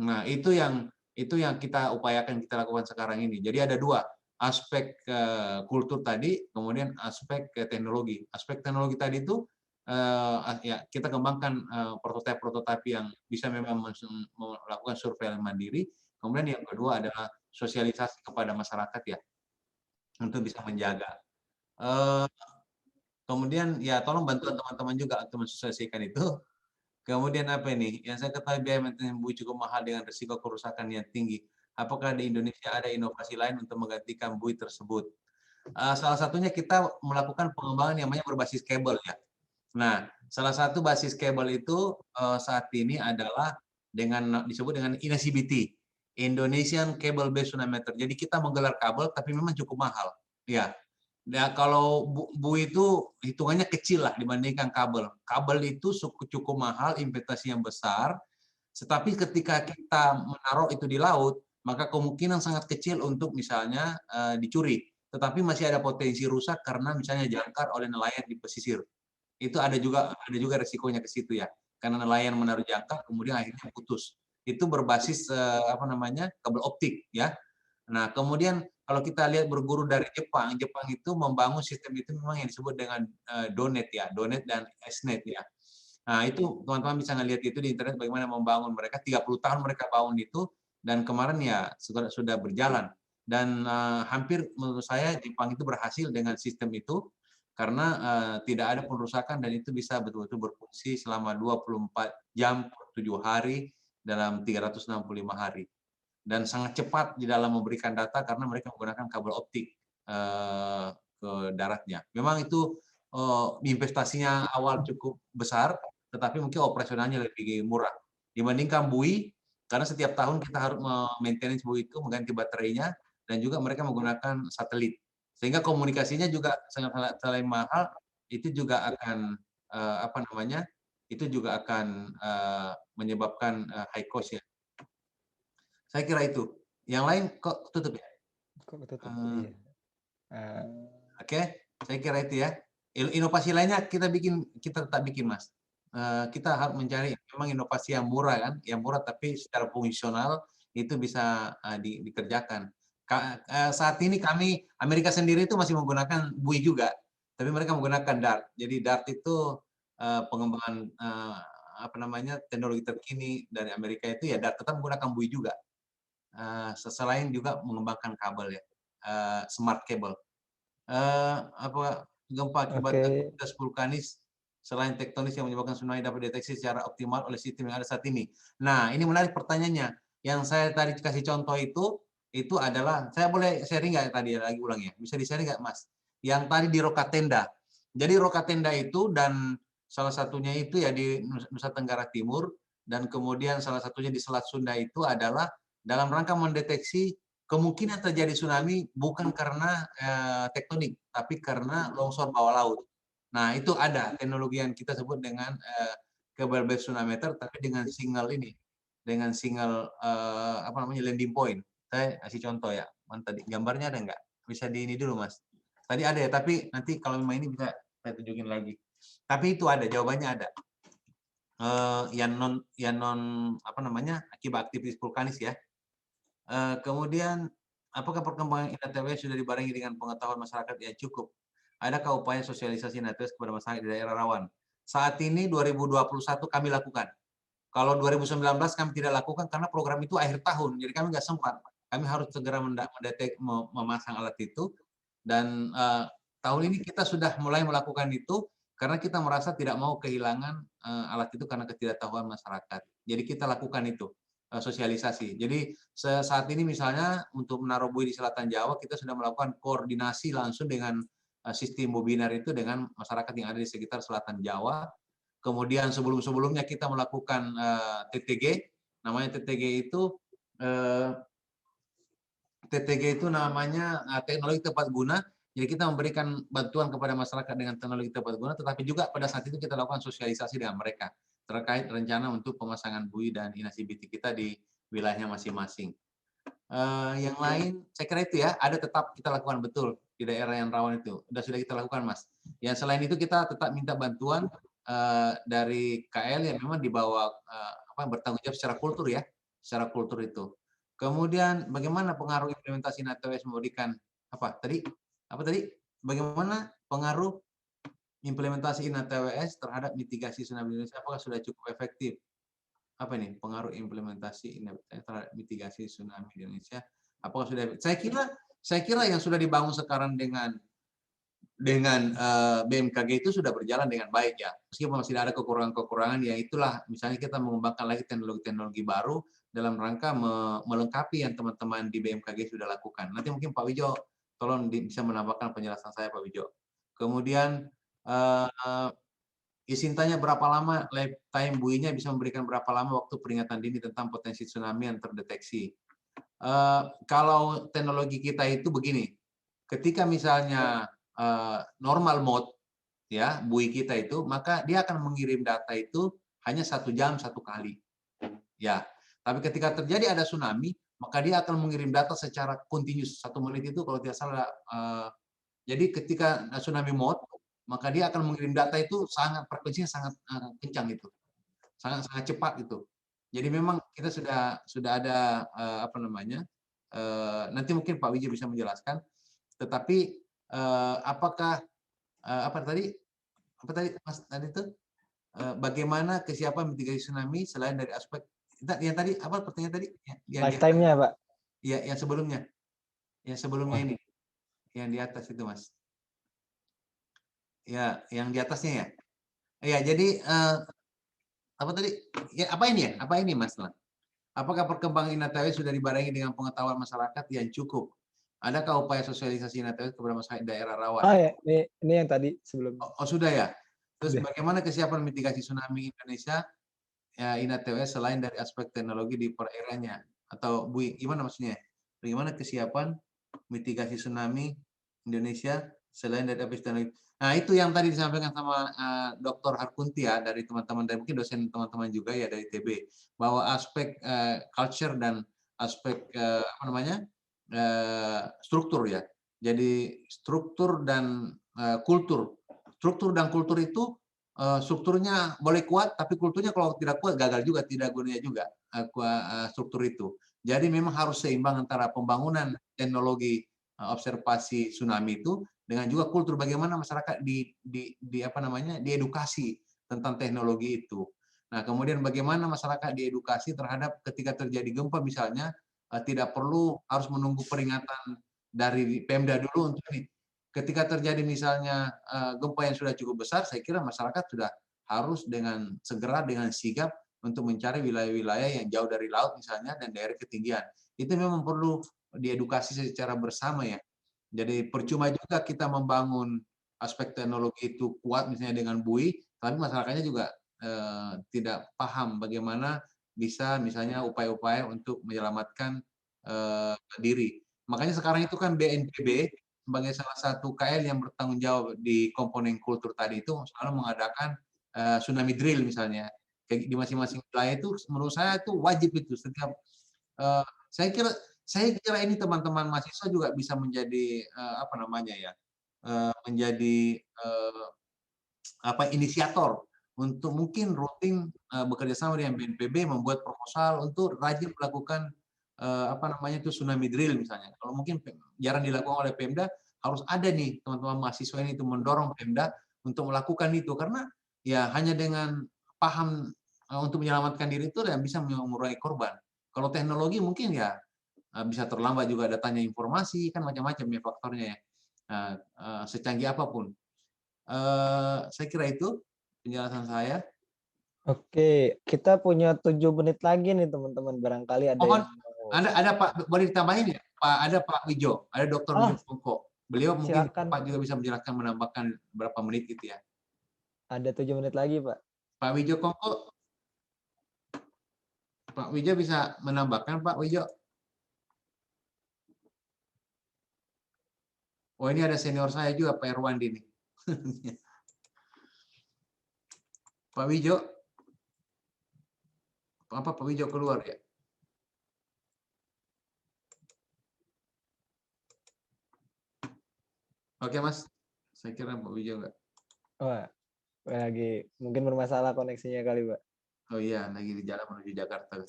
Nah, itu yang kita upayakan, kita lakukan sekarang ini. Jadi ada dua, aspek kultur tadi, kemudian aspek teknologi. Aspek teknologi tadi itu ya kita kembangkan prototipe yang bisa memang melakukan surveillance mandiri. Kemudian yang kedua adalah sosialisasi kepada masyarakat ya, untuk bisa menjaga. Kemudian ya tolong bantuan teman-teman juga untuk mensosialisasikan itu. Kemudian apa ini? Yang saya ketahui biaya maintenance buoy cukup mahal dengan risiko kerusakan yang tinggi. apakah di Indonesia ada inovasi lain untuk menggantikan buoy tersebut? Salah satunya kita melakukan pengembangan yang namanya berbasis kabel ya. Nah, salah satu basis kabel itu saat ini adalah disebut dengan INACBT, Indonesian Cable Based Tsunameter. Jadi kita menggelar kabel, tapi memang cukup mahal. Ya, nah, kalau buoy itu hitungannya kecil lah dibandingkan kabel. Kabel itu cukup mahal, investasi yang besar. Tetapi ketika kita menaruh itu di laut, maka kemungkinan sangat kecil untuk misalnya dicuri. Tetapi masih ada potensi rusak karena misalnya jangkar oleh nelayan di pesisir. Itu ada juga resikonya ke situ ya. Karena nelayan menaruh jangkar kemudian akhirnya putus. Itu berbasis kabel optik ya. Nah, kemudian kalau kita lihat berguru dari Jepang itu membangun sistem itu memang yang disebut dengan DONET ya, DONET dan SNET ya. Nah, itu teman-teman bisa ngelihat itu di internet bagaimana membangun mereka 30 tahun mereka bangun itu dan kemarin ya sudah berjalan dan hampir menurut saya Jepang itu berhasil dengan sistem itu karena tidak ada pengerusakan dan itu bisa betul-betul berfungsi selama 24 jam 7 hari dalam 365 hari dan sangat cepat di dalam memberikan data karena mereka menggunakan kabel optik ke daratnya. Memang itu investasinya awal cukup besar tetapi mungkin operasionalnya lebih murah dibandingkan buoy karena setiap tahun kita harus maintenance buoy itu mengganti baterainya dan juga mereka menggunakan satelit sehingga komunikasinya juga sangat selain mahal itu juga akan itu juga akan menyebabkan high cost ya. Saya kira itu. Yang lain kok tutup ya? Kok tutup? Iya. Oke, saya kira itu ya. Inovasi lainnya kita tetap bikin Mas. Kita harus mencari memang inovasi yang murah kan, yang murah tapi secara fungsional itu bisa dikerjakan. Saat ini kami Amerika sendiri itu masih menggunakan buoy juga, tapi mereka menggunakan DART. Jadi DART itu pengembangan teknologi terkini dari Amerika itu ya DART tetap menggunakan buoy juga. Selain juga mengembangkan kabel ya, smart cable. Gempa akibat aktivitas vulkanis selain tektonis yang menyebabkan tsunami dapat dideteksi secara optimal oleh sistem yang ada saat ini. Nah, ini menarik pertanyaannya. Yang saya tadi kasih contoh itu adalah, saya boleh sharing nggak tadi lagi ulang ya? Bisa di-sharing nggak Mas? Yang tadi di Rokatenda. Jadi Rokatenda itu dan salah satunya itu ya di Nusa Tenggara Timur dan kemudian salah satunya di Selat Sunda itu adalah dalam rangka mendeteksi kemungkinan terjadi tsunami bukan karena tektonik, tapi karena longsor bawah laut. Nah, itu ada teknologi yang kita sebut dengan cable based tsunameter, tapi dengan single landing point. Saya kasih contoh ya. Tadi gambarnya ada nggak? Bisa di ini dulu Mas. Tadi ada ya, tapi nanti kalau memang ini bisa saya tunjukin lagi. Tapi itu ada, jawabannya ada. Akibat aktivitas vulkanis ya. Kemudian, apakah perkembangan INATWS sudah dibarengi dengan pengetahuan masyarakat yang cukup? Adakah upaya sosialisasi INATWS kepada masyarakat di daerah rawan? Saat ini 2021 kami lakukan. Kalau 2019 kami tidak lakukan karena program itu akhir tahun, jadi kami nggak sempat. Kami harus segera memasang alat itu. Dan tahun ini kita sudah mulai melakukan itu karena kita merasa tidak mau kehilangan alat itu karena ketidaktahuan masyarakat. Jadi kita lakukan itu. Sosialisasi. Jadi saat ini misalnya untuk menaruh buoy di selatan Jawa kita sudah melakukan koordinasi langsung dengan sistem Bobinar itu dengan masyarakat yang ada di sekitar selatan Jawa. Kemudian sebelum-sebelumnya kita melakukan TTG, namanya TTG itu namanya teknologi tepat guna. Jadi kita memberikan bantuan kepada masyarakat dengan teknologi tepat guna, tetapi juga pada saat itu kita lakukan sosialisasi dengan mereka terkait rencana untuk pemasangan buoy dan INACBT kita di wilayahnya masing-masing. Yang lain, saya kira itu ya, ada tetap kita lakukan betul di daerah yang rawan itu. Sudah kita lakukan, Mas. Yang selain itu kita tetap minta bantuan dari KL yang memang dibawa bertanggung jawab secara kultur ya, secara kultur itu. Kemudian bagaimana pengaruh implementasi INATWS memberikan bagaimana pengaruh implementasi INATWS terhadap mitigasi tsunami Indonesia, apakah sudah cukup efektif? Apa ini pengaruh implementasi INATWS terhadap mitigasi tsunami Indonesia? Apakah sudah efektif? Saya kira yang sudah dibangun sekarang dengan BMKG itu sudah berjalan dengan baik ya. Meskipun masih ada kekurangan-kekurangan, ya itulah misalnya kita mengembangkan lagi teknologi-teknologi baru dalam rangka melengkapi yang teman-teman di BMKG sudah lakukan. Nanti mungkin Pak Wijo tolong bisa menambahkan penjelasan saya, Pak Wijo. Kemudian Isintanya berapa lama, lifetime buoy-nya bisa memberikan berapa lama waktu peringatan dini tentang potensi tsunami yang terdeteksi. Kalau teknologi kita itu begini, ketika misalnya normal mode ya buoy kita itu, maka dia akan mengirim data itu hanya 1 jam 1 kali. Ya, tapi ketika terjadi ada tsunami, maka dia akan mengirim data secara continuous 1 menit itu kalau tidak salah. Jadi ketika tsunami mode, maka dia akan mengirim data itu frekuensinya sangat kencang itu, sangat cepat itu. Jadi memang kita sudah ada apa namanya, nanti mungkin Pak Wiji bisa menjelaskan. Tetapi apakah apa tadi Mas tadi itu bagaimana kesiapan mitigasi tsunami selain dari aspek yang tadi apa pertanyaan tadi? Lifetime-nya, Pak. Iya, yang sebelumnya ini, yang di atas itu Mas. Ya, yang di atasnya ya. Ya, jadi apa tadi? Ya, apa ini Mas? Apakah perkembangan INATW sudah dibarengi dengan pengetahuan masyarakat yang cukup? Adakah upaya sosialisasi INATW kepada masyarakat daerah rawan? Ya, ini yang tadi sebelumnya. Oh, sudah ya. Terus bagaimana kesiapan mitigasi tsunami Indonesia ya, INATW selain dari aspek teknologi di perairannya? Atau Bu, gimana maksudnya? Bagaimana kesiapan mitigasi tsunami Indonesia selain dari aspek teknologi? Nah, itu yang tadi disampaikan sama Dr. Harkunti ya, dari teman-teman, dan mungkin dosen teman-teman juga ya dari TB, bahwa aspek culture dan aspek apa namanya struktur ya. Jadi struktur dan kultur. Struktur dan kultur itu strukturnya boleh kuat, tapi kulturnya kalau tidak kuat gagal juga, tidak gunanya juga struktur itu. Jadi memang harus seimbang antara pembangunan teknologi observasi tsunami itu dengan juga kultur, bagaimana masyarakat di apa namanya diedukasi tentang teknologi itu. Nah, kemudian bagaimana masyarakat diedukasi terhadap ketika terjadi gempa misalnya tidak perlu harus menunggu peringatan dari Pemda dulu untuk ini. Ketika terjadi misalnya gempa yang sudah cukup besar, saya kira masyarakat sudah harus dengan segera, dengan sigap untuk mencari wilayah-wilayah yang jauh dari laut misalnya dan daerah ketinggian. Itu memang perlu diedukasi secara bersama ya. Jadi percuma juga kita membangun aspek teknologi itu kuat misalnya dengan buoy, tapi masyarakatnya juga tidak paham bagaimana bisa misalnya upaya-upaya untuk menyelamatkan diri. Makanya sekarang itu kan BNPB sebagai salah satu KL yang bertanggung jawab di komponen kultur tadi itu selalu mengadakan tsunami drill misalnya. Di masing-masing wilayah itu menurut saya itu wajib itu setiap saya kira ini teman-teman mahasiswa juga bisa menjadi apa namanya ya, menjadi apa inisiator untuk mungkin rutin bekerja sama dengan BNPB membuat proposal untuk rajin melakukan apa namanya itu tsunami drill misalnya. Kalau mungkin jarang dilakukan oleh Pemda, harus ada nih teman-teman mahasiswa ini itu mendorong Pemda untuk melakukan itu, karena ya hanya dengan paham untuk menyelamatkan diri itu yang bisa mengurangi korban. Kalau teknologi mungkin ya bisa terlambat juga datanya informasi, kan macam-macam ya faktornya ya. Secanggih apapun. Saya kira itu penjelasan saya. Oke, kita punya 7 menit lagi nih teman-teman. Barangkali ada yang ada Pak, boleh ditambahin ya? Pak, ada Pak Wijo, ada Dr. Wijo Kongko. Beliau mungkin Pak juga bisa menjelaskan, menambahkan berapa menit gitu ya. Ada 7 menit lagi, Pak. Pak Wijo Kongko. Pak Wijo bisa menambahkan, Pak Wijo? Oh, ini ada senior saya juga, Pak Erwandi nih. Pak Wijo. Apa Pak Wijo keluar ya? Oke, Mas. Saya kira Pak Wijo enggak. Wah, lagi mungkin bermasalah koneksinya kali, Pak. Oh iya, lagi di jalan menuju Jakarta.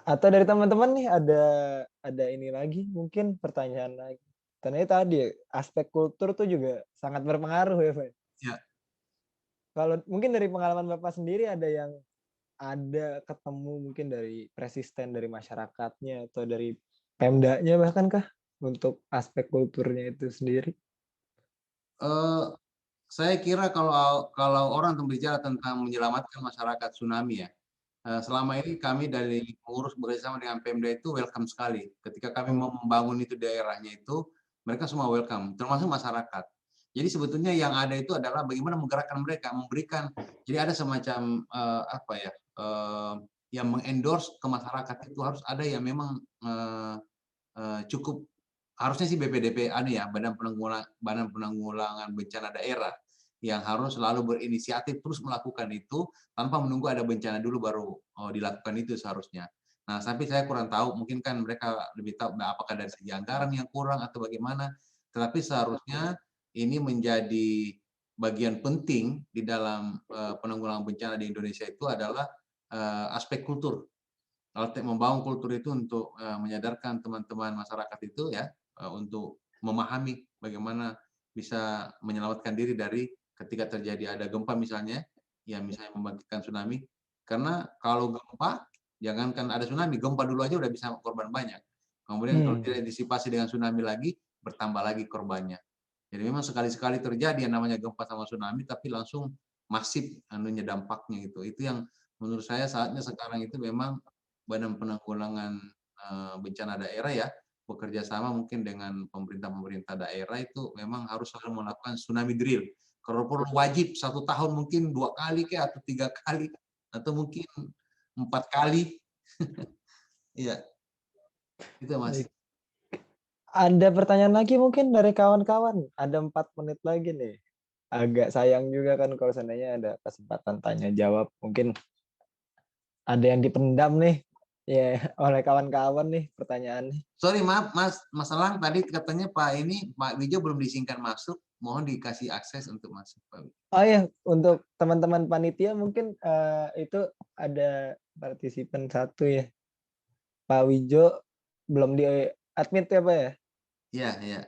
Atau dari teman-teman nih ada ini lagi, mungkin pertanyaan lagi. Ternyata tadi aspek kultur tuh juga sangat berpengaruh ya, Pak. Ya. Kalau mungkin dari pengalaman Bapak sendiri ada ketemu mungkin dari resisten dari masyarakatnya atau dari Pemdanya bahkan kah untuk aspek kulturnya itu sendiri? Saya kira kalau orang berbicara tentang menyelamatkan masyarakat tsunami ya, selama ini kami dari pengurus bersama dengan Pemda itu welcome sekali. Ketika kami mau membangun itu daerahnya itu, mereka semua welcome, termasuk masyarakat. Jadi sebetulnya yang ada itu adalah bagaimana menggerakkan mereka, memberikan. Jadi ada semacam yang mengendorse ke masyarakat itu harus ada yang memang cukup, harusnya sih BPDP Badan Penanggulangan Bencana Daerah yang harus selalu berinisiatif terus melakukan itu tanpa menunggu ada bencana dulu baru dilakukan itu seharusnya. Nah, tapi saya kurang tahu, mungkin kan mereka lebih tahu apakah dari segi anggaran yang kurang atau bagaimana. Tetapi seharusnya ini menjadi bagian penting di dalam penanggulangan bencana di Indonesia itu adalah aspek kultur. Kalau membangun kultur itu untuk menyadarkan teman-teman masyarakat itu ya, untuk memahami bagaimana bisa menyelamatkan diri dari ketika terjadi ada gempa misalnya, ya misalnya membangkitkan tsunami. Karena kalau gempa, jangankan ada tsunami, gempa dulu aja udah bisa korban banyak. Kemudian kalau tidak disipasi dengan tsunami lagi, bertambah lagi korbannya. Jadi memang sekali-sekali terjadi yang namanya gempa sama tsunami, tapi langsung masif anunya dampaknya itu. Itu yang menurut saya saatnya sekarang itu memang Badan Penanggulangan Bencana Daerah ya, bekerja sama mungkin dengan pemerintah-pemerintah daerah itu memang harus selalu melakukan tsunami drill. Kalau perlu wajib 1 tahun mungkin 2 kali kayak atau 3 kali atau mungkin 4 kali. Iya, itu Mas. Ada pertanyaan lagi mungkin dari kawan-kawan. Ada 4 menit lagi nih. Agak sayang juga kan kalau seandainya ada kesempatan tanya jawab. Mungkin ada yang dipendam nih ya oleh kawan-kawan nih pertanyaannya. Sorry maaf Mas Elang, tadi katanya Pak Wijo belum diizinkan masuk, mohon dikasih akses untuk masuk Pak Wijo. Oh ya, untuk teman-teman panitia mungkin itu ada partisipan 1 ya. Pak Wijo belum di admit ya Pak ya? Iya, iya.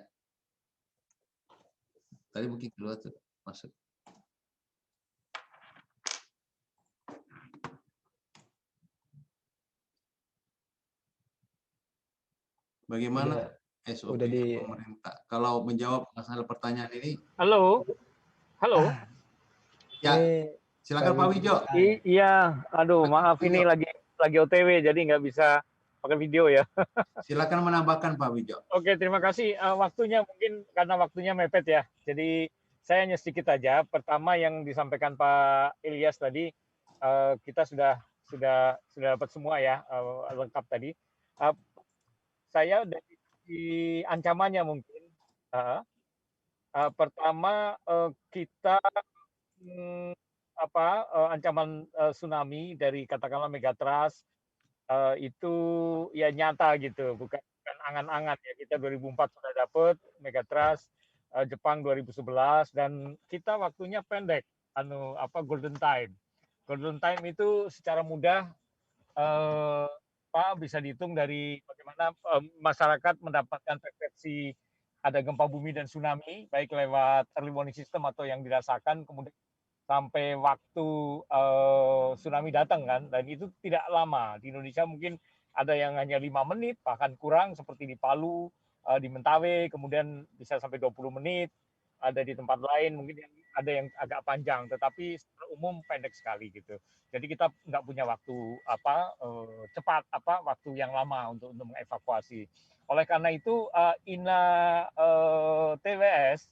Tadi mungkin keluar tuh masuk. Bagaimana SOP udah di pemerintah kalau menjawab masalah pertanyaan ini? Halo, halo. Ya, ini silakan Pak Wijo. Iya, aduh maaf ini lagi OTW jadi nggak bisa pakai video ya. Silakan menambahkan Pak Wijo. Oke, terima kasih. Waktunya mungkin karena waktunya mepet ya. Jadi saya hanya sedikit aja. Pertama yang disampaikan Pak Ilyas tadi, kita sudah dapat semua ya, lengkap tadi. Saya dari ancamannya mungkin. Pertama kita ancaman tsunami dari katakanlah megatrust itu ya nyata gitu, bukan angan-angan ya. Kita 2004 sudah dapat megatrust, Jepang 2011 dan kita waktunya pendek, golden time. Golden time itu secara mudah bisa dihitung dari bagaimana masyarakat mendapatkan frekuensi ada gempa bumi dan tsunami, baik lewat early warning system atau yang dirasakan, kemudian sampai waktu tsunami datang kan, dan itu tidak lama. Di Indonesia mungkin ada yang hanya 5 menit, bahkan kurang seperti di Palu, di Mentawai, kemudian bisa sampai 20 menit, ada di tempat lain mungkin ada yang agak panjang, tetapi secara umum pendek sekali gitu. Jadi kita nggak punya waktu cepat waktu yang lama untuk mengevakuasi. Oleh karena itu INA TWS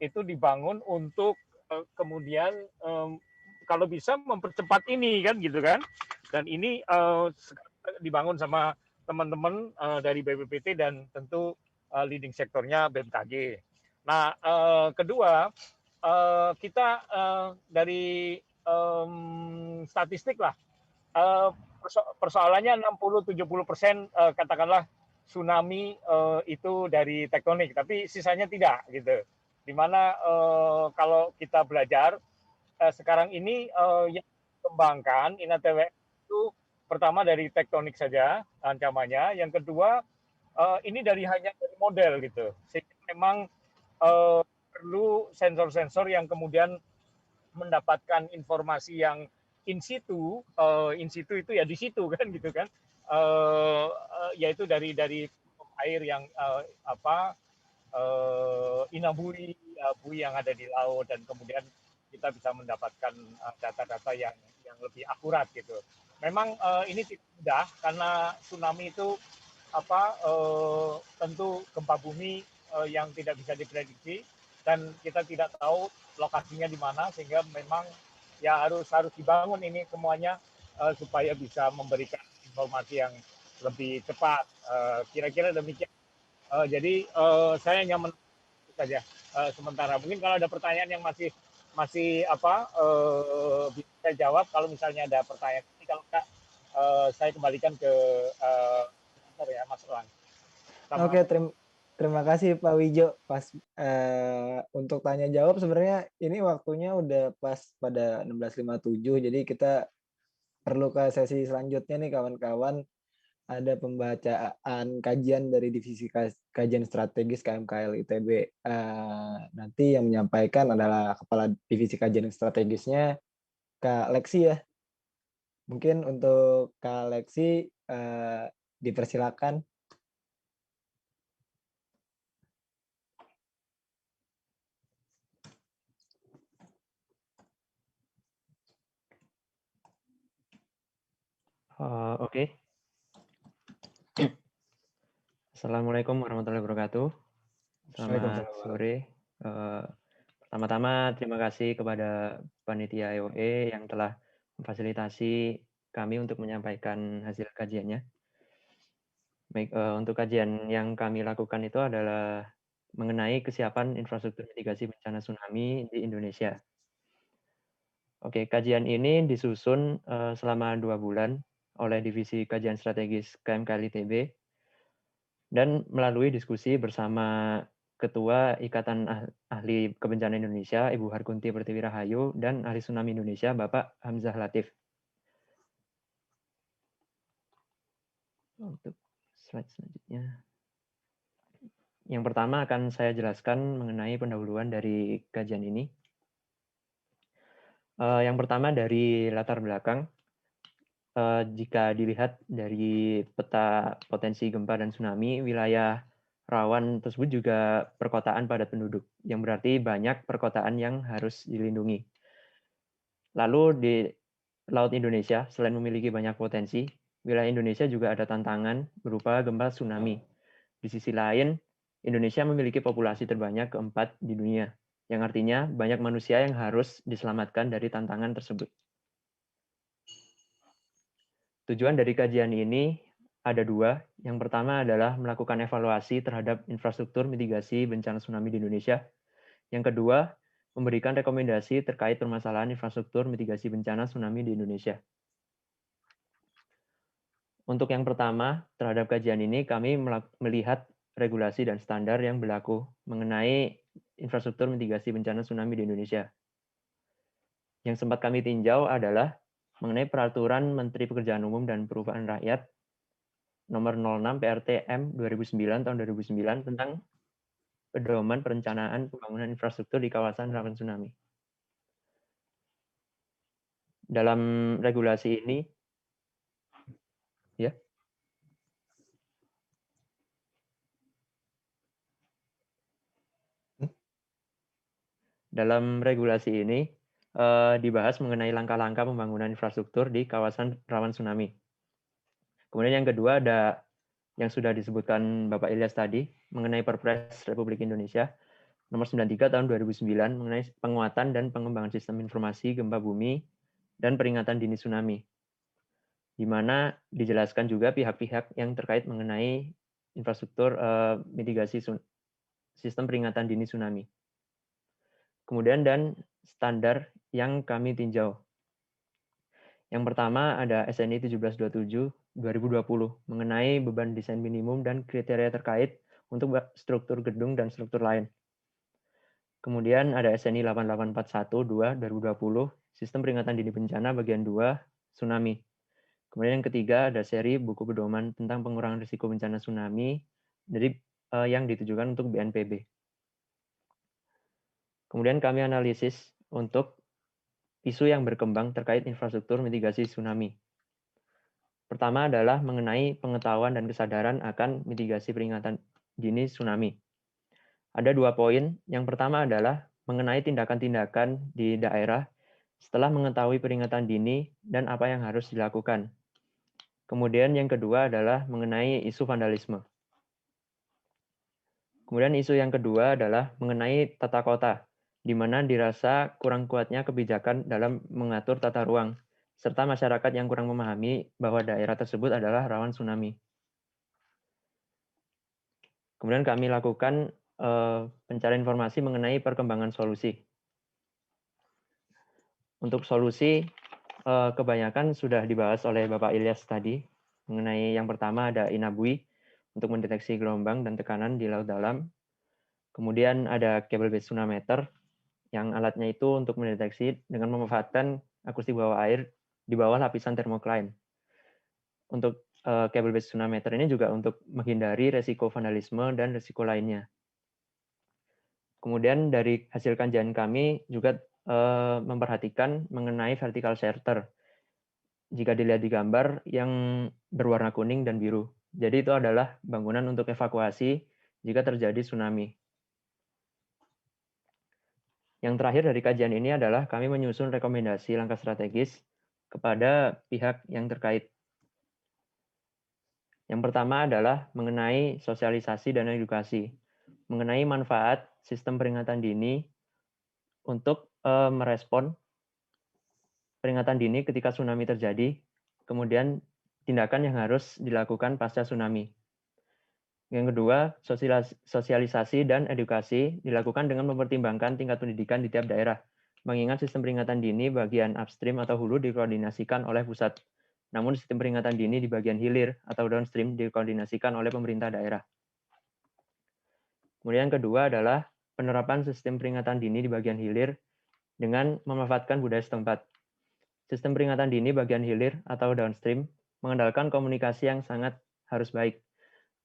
itu dibangun untuk kemudian kalau bisa mempercepat ini kan gitu kan. Dan ini dibangun sama teman-teman dari BPPT dan tentu leading sektornya BMKG. Nah, kedua kita dari statistik lah, persoalannya 60-70% katakanlah tsunami itu dari tektonik, tapi sisanya tidak gitu. Dimana kalau kita belajar sekarang ini yang dikembangkan INATW itu pertama dari tektonik saja ancamannya, yang kedua ini hanya dari model gitu, sehingga memang perlu sensor-sensor yang kemudian mendapatkan informasi yang in situ itu ya di situ kan gitu kan, yaitu dari air yang inabui bui yang ada di laut, dan kemudian kita bisa mendapatkan data-data yang lebih akurat gitu. memang ini tidak mudah karena tsunami itu tentu gempa bumi yang tidak bisa diprediksi dan kita tidak tahu lokasinya di mana, sehingga memang ya harus dibangun ini semuanya supaya bisa memberikan informasi yang lebih cepat. Kira-kira demikian. Jadi saya nyaman saja sementara. Mungkin kalau ada pertanyaan yang masih bisa jawab. Kalau misalnya ada pertanyaan ini, kalau enggak saya kembalikan ke ya Mas Elang. Oke, terima kasih Pak Wijo. Pas untuk tanya jawab sebenarnya ini waktunya udah pas pada 16.57, jadi kita perlu ke sesi selanjutnya nih kawan-kawan. Ada pembacaan kajian dari Divisi Kajian Strategis KMKL ITB. Nanti yang menyampaikan adalah Kepala Divisi Kajian Strategisnya, Kak Lexi ya. Mungkin untuk Kak Lexi dipersilakan. Oke. Assalamualaikum warahmatullahi wabarakatuh. Selamat sore. Pertama-tama terima kasih kepada panitia IOE yang telah memfasilitasi kami untuk menyampaikan hasil kajiannya. Baik, untuk kajian yang kami lakukan itu adalah mengenai kesiapan infrastruktur mitigasi bencana tsunami di Indonesia. Oke, kajian ini disusun selama 2 bulan oleh Divisi Kajian Strategis KMKL ITB dan melalui diskusi bersama Ketua Ikatan Ahli Kebencanaan Indonesia, Ibu Harkunti Pertiwi Rahayu, dan Ahli Tsunami Indonesia, Bapak Hamzah Latif. Untuk slide selanjutnya. Yang pertama akan saya jelaskan mengenai pendahuluan dari kajian ini. Yang pertama dari latar belakang. Jika dilihat dari peta potensi gempa dan tsunami, wilayah rawan tersebut juga perkotaan padat penduduk, yang berarti banyak perkotaan yang harus dilindungi. Lalu di Laut Indonesia, selain memiliki banyak potensi, wilayah Indonesia juga ada tantangan berupa gempa tsunami. Di sisi lain, Indonesia memiliki populasi terbanyak keempat di dunia, yang artinya banyak manusia yang harus diselamatkan dari tantangan tersebut. Tujuan dari kajian ini ada 2. Yang pertama adalah melakukan evaluasi terhadap infrastruktur mitigasi bencana tsunami di Indonesia. Yang kedua, memberikan rekomendasi terkait permasalahan infrastruktur mitigasi bencana tsunami di Indonesia. Untuk yang pertama, terhadap kajian ini kami melihat regulasi dan standar yang berlaku mengenai infrastruktur mitigasi bencana tsunami di Indonesia. Yang sempat kami tinjau adalah mengenai Peraturan Menteri Pekerjaan Umum dan Perumahan Rakyat Nomor 06 PRT M 2009 tahun 2009 tentang pedoman perencanaan pembangunan infrastruktur di kawasan rawan tsunami. Dalam regulasi ini, ya. Dalam regulasi ini dibahas mengenai langkah-langkah pembangunan infrastruktur di kawasan rawan tsunami. Kemudian yang kedua ada yang sudah disebutkan Bapak Ilyas tadi mengenai Perpres Republik Indonesia Nomor 93 tahun 2009 mengenai penguatan dan pengembangan sistem informasi gempa bumi dan peringatan dini tsunami, di mana dijelaskan juga pihak-pihak yang terkait mengenai infrastruktur mitigasi sistem peringatan dini tsunami. Kemudian dan standar yang kami tinjau. Yang pertama ada SNI 1727 2020 mengenai beban desain minimum dan kriteria terkait untuk struktur gedung dan struktur lain. Kemudian ada SNI 8841 2020 sistem peringatan dini bencana bagian 2 tsunami. Kemudian yang ketiga ada seri buku pedoman tentang pengurangan risiko bencana tsunami dari yang ditujukan untuk BNPB. Kemudian kami analisis untuk isu yang berkembang terkait infrastruktur mitigasi tsunami. Pertama adalah mengenai pengetahuan dan kesadaran akan mitigasi peringatan dini tsunami. Ada 2 poin. Yang pertama adalah mengenai tindakan-tindakan di daerah setelah mengetahui peringatan dini dan apa yang harus dilakukan. Kemudian yang kedua adalah mengenai isu vandalisme. Kemudian isu yang kedua adalah mengenai tata kota, di mana dirasa kurang kuatnya kebijakan dalam mengatur tata ruang, serta masyarakat yang kurang memahami bahwa daerah tersebut adalah rawan tsunami. Kemudian kami lakukan pencarian informasi mengenai perkembangan solusi. Untuk solusi, kebanyakan sudah dibahas oleh Bapak Ilyas tadi. Mengenai yang pertama ada Inabui untuk mendeteksi gelombang dan tekanan di laut dalam. Kemudian ada cable based tsunameter yang alatnya itu untuk mendeteksi dengan memanfaatkan akustik bawah air di bawah lapisan thermocline. Untuk cable based tsunameter ini juga untuk menghindari resiko vandalisme dan resiko lainnya. Kemudian dari hasil kajian kami juga memperhatikan mengenai vertical shelter. Jika dilihat di gambar yang berwarna kuning dan biru. Jadi itu adalah bangunan untuk evakuasi jika terjadi tsunami. Yang terakhir dari kajian ini adalah kami menyusun rekomendasi langkah strategis kepada pihak yang terkait. Yang pertama adalah mengenai sosialisasi dan edukasi, mengenai manfaat sistem peringatan dini untuk merespon peringatan dini ketika tsunami terjadi, kemudian tindakan yang harus dilakukan pasca tsunami. Yang kedua, sosialisasi dan edukasi dilakukan dengan mempertimbangkan tingkat pendidikan di tiap daerah. Mengingat sistem peringatan dini bagian upstream atau hulu dikoordinasikan oleh pusat. Namun sistem peringatan dini di bagian hilir atau downstream dikoordinasikan oleh pemerintah daerah. Kemudian yang kedua adalah penerapan sistem peringatan dini di bagian hilir dengan memanfaatkan budaya setempat. Sistem peringatan dini bagian hilir atau downstream mengandalkan komunikasi yang sangat harus baik.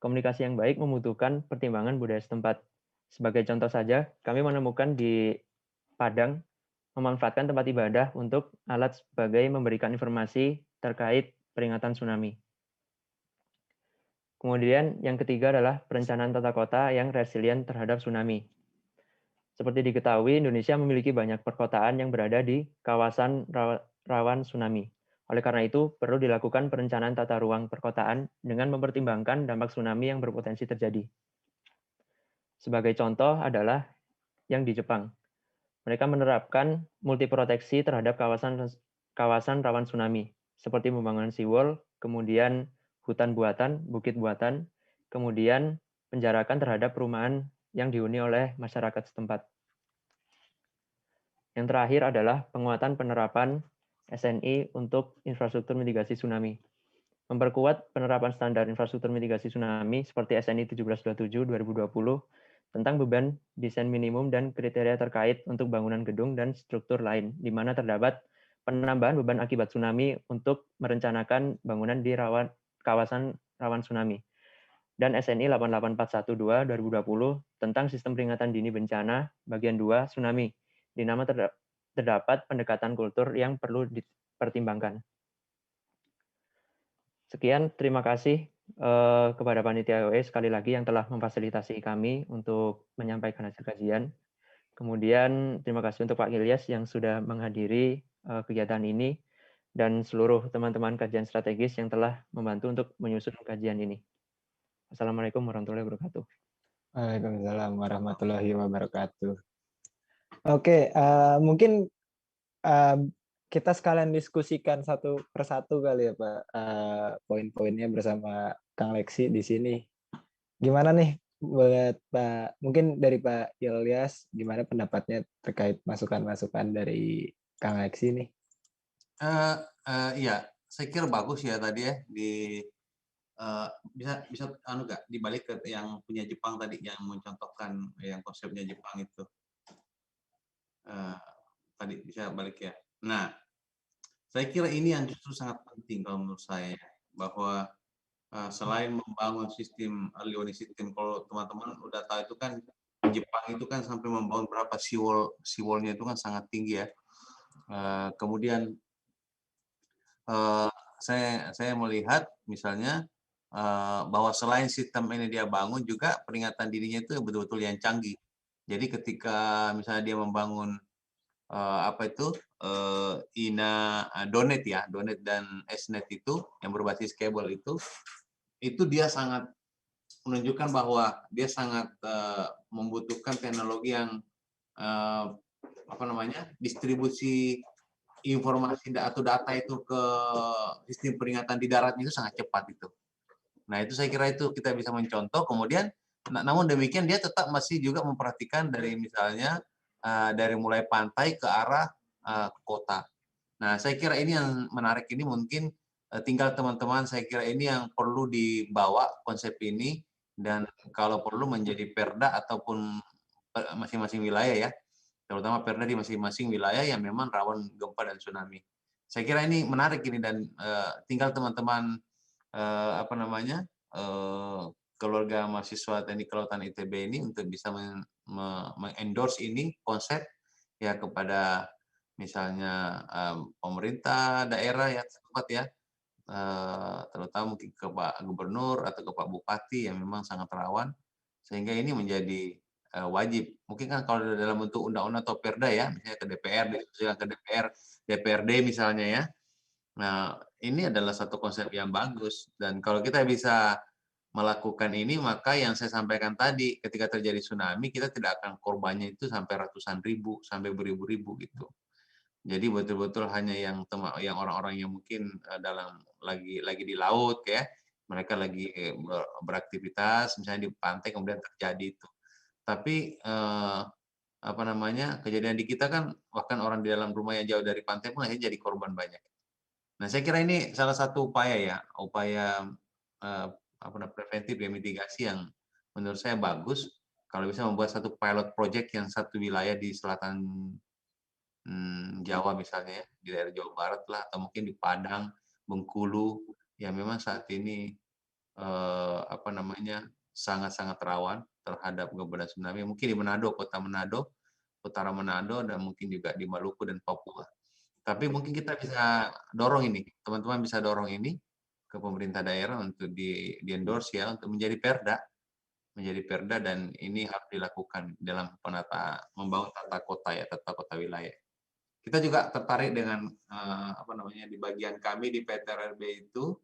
Komunikasi yang baik membutuhkan pertimbangan budaya setempat. Sebagai contoh saja, kami menemukan di Padang memanfaatkan tempat ibadah untuk alat sebagai memberikan informasi terkait peringatan tsunami. Kemudian yang ketiga adalah perencanaan tata kota yang resilient terhadap tsunami. Seperti diketahui, Indonesia memiliki banyak perkotaan yang berada di kawasan rawan tsunami. Oleh karena itu, perlu dilakukan perencanaan tata ruang perkotaan dengan mempertimbangkan dampak tsunami yang berpotensi terjadi. Sebagai contoh adalah yang di Jepang. Mereka menerapkan multiproteksi terhadap kawasan rawan tsunami, seperti pembangunan seawall, kemudian hutan buatan, bukit buatan, kemudian penjarakan terhadap perumahan yang dihuni oleh masyarakat setempat. Yang terakhir adalah penguatan penerapan SNI untuk infrastruktur mitigasi tsunami. Memperkuat penerapan standar infrastruktur mitigasi tsunami seperti SNI 1727-2020 tentang beban desain minimum dan kriteria terkait untuk bangunan gedung dan struktur lain, di mana terdapat penambahan beban akibat tsunami untuk merencanakan bangunan di kawasan rawan tsunami. Dan SNI 88412-2020 tentang sistem peringatan dini bencana bagian 2 tsunami, di mana terdapat pendekatan kultur yang perlu dipertimbangkan. Sekian, terima kasih kepada Panitia OE sekali lagi yang telah memfasilitasi kami untuk menyampaikan hasil kajian. Kemudian terima kasih untuk Pak Ilyas yang sudah menghadiri kegiatan ini dan seluruh teman-teman kajian strategis yang telah membantu untuk menyusun kajian ini. Assalamualaikum warahmatullahi wabarakatuh. Waalaikumsalam warahmatullahi wabarakatuh. Oke, mungkin kita sekalian diskusikan satu persatu kali ya Pak, poin-poinnya bersama Kang Leksi di sini. Gimana nih buat Pak, mungkin dari Pak Ilyas, gimana pendapatnya terkait masukan-masukan dari Kang Leksi nih? Ya, saya kira bagus ya tadi ya bisa nggak dibalik ke yang punya Jepang tadi yang mencontohkan yang konsepnya Jepang itu tadi bisa balik ya. Nah, saya kira ini yang justru sangat penting kalau menurut saya, bahwa selain membangun sistem early warning system, kalau teman-teman udah tahu itu kan Jepang itu kan sampai membangun berapa seawall-nya itu kan sangat tinggi ya. Kemudian saya melihat misalnya bahwa selain sistem ini dia bangun juga peringatan dininya itu betul-betul yang canggih. Jadi ketika misalnya dia membangun Donet ya, Donet dan Snet itu yang berbasis kabel itu dia sangat menunjukkan bahwa dia sangat membutuhkan teknologi yang distribusi informasi atau data itu ke sistem peringatan di daratnya itu sangat cepat itu. Nah itu saya kira itu kita bisa mencontoh. Kemudian, namun demikian dia tetap masih juga memperhatikan dari misalnya dari mulai pantai ke arah kota. Nah saya kira ini yang menarik ini mungkin tinggal teman-teman saya kira ini yang perlu dibawa konsep ini dan kalau perlu menjadi perda ataupun masing-masing wilayah ya. Terutama perda di masing-masing wilayah yang memang rawan gempa dan tsunami. Saya kira ini menarik ini dan tinggal teman-teman keluarga mahasiswa Teknik Kelautan ITB ini untuk bisa mengendorse ini konsep ya kepada misalnya pemerintah daerah ya tempat ya, terutama mungkin ke Pak Gubernur atau ke Pak Bupati yang memang sangat rawan sehingga ini menjadi wajib. Mungkin kan kalau dalam bentuk undang-undang atau perda ya, misalnya ke DPR, diskusikan ke DPRD misalnya ya. Nah, ini adalah satu konsep yang bagus. Dan kalau kita bisa melakukan ini, maka yang saya sampaikan tadi, ketika terjadi tsunami, kita tidak akan korbannya itu sampai ratusan ribu, sampai beribu-ribu gitu. Jadi betul-betul hanya yang orang-orang yang mungkin lagi di laut ya, mereka lagi beraktivitas, misalnya di pantai kemudian terjadi itu. Tapi kejadian di kita kan bahkan orang di dalam rumah yang jauh dari pantai pun akhirnya jadi korban banyak. Nah saya kira ini salah satu upaya preventif ya mitigasi yang menurut saya bagus kalau bisa membuat satu pilot project yang satu wilayah di selatan Jawa misalnya ya, di daerah Jawa Barat lah atau mungkin di Padang, Bengkulu yang memang saat ini sangat-sangat rawan terhadap gempa dan tsunami. Mungkin di Manado, kota Manado, utara Manado, dan mungkin juga di Maluku dan Papua. Tapi mungkin kita bisa dorong ini, teman-teman bisa dorong ini ke pemerintah daerah untuk di-endorse ya, untuk menjadi perda dan ini harus dilakukan dalam membangun tata kota ya, tata kota wilayah. Kita juga tertarik dengan di bagian kami di PTRB itu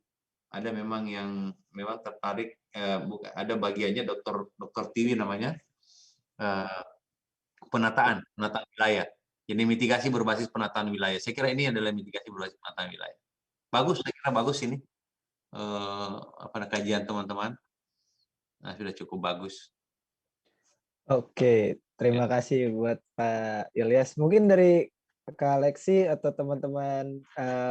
ada memang yang memang tertarik ada bagiannya Dr. Tiwi namanya penataan wilayah. Jadi mitigasi berbasis penataan wilayah. Saya kira ini adalah mitigasi berbasis penataan wilayah. Bagus, saya kira bagus ini kajian teman-teman. Nah, sudah cukup bagus. Oke, terima kasih buat Pak Ilyas. Mungkin dari Kak Alexi atau teman-teman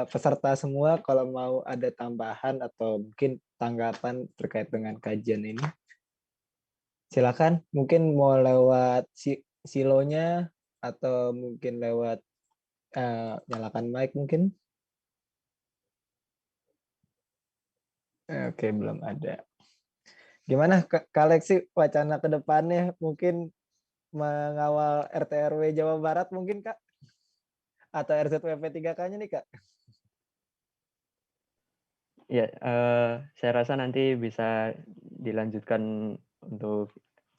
peserta semua kalau mau ada tambahan atau mungkin tanggapan terkait dengan kajian ini, silakan. Mungkin mau lewat silonya atau mungkin lewat nyalakan mic mungkin. Oke, belum ada. Gimana Kak Alexi wacana ke depannya mungkin mengawal RT/RW Jawa Barat mungkin Kak? Atau RZWP 3K-nya nih Kak? Ya, saya rasa nanti bisa dilanjutkan untuk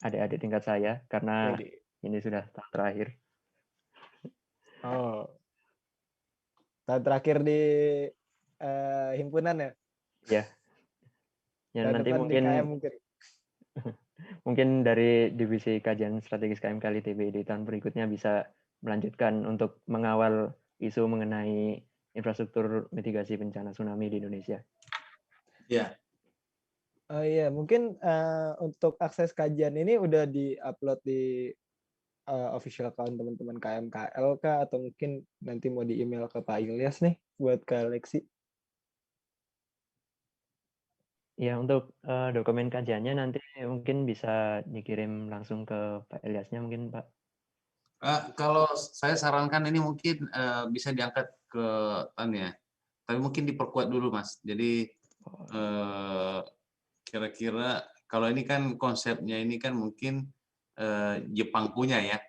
adik-adik tingkat saya karena ini sudah tahun terakhir. Oh, tahun terakhir di himpunan ya? Ya. Ya nanti mungkin dari divisi kajian strategis KMK ITB di tahun berikutnya bisa melanjutkan untuk mengawal isu mengenai infrastruktur mitigasi bencana tsunami di Indonesia. Ya. Oh iya, mungkin untuk akses kajian ini udah di-upload di official account teman-teman KMKL kah? Atau mungkin nanti mau di-email ke Pak Ilyas nih buat Kak Alexi? Ya, untuk dokumen kajiannya nanti mungkin bisa dikirim langsung ke Pak Ilyasnya mungkin, Pak. Kalau saya sarankan ini mungkin bisa diangkat ke tapi mungkin diperkuat dulu, Mas. Jadi kira-kira kalau ini kan konsepnya ini kan mungkin Jepang punya ya.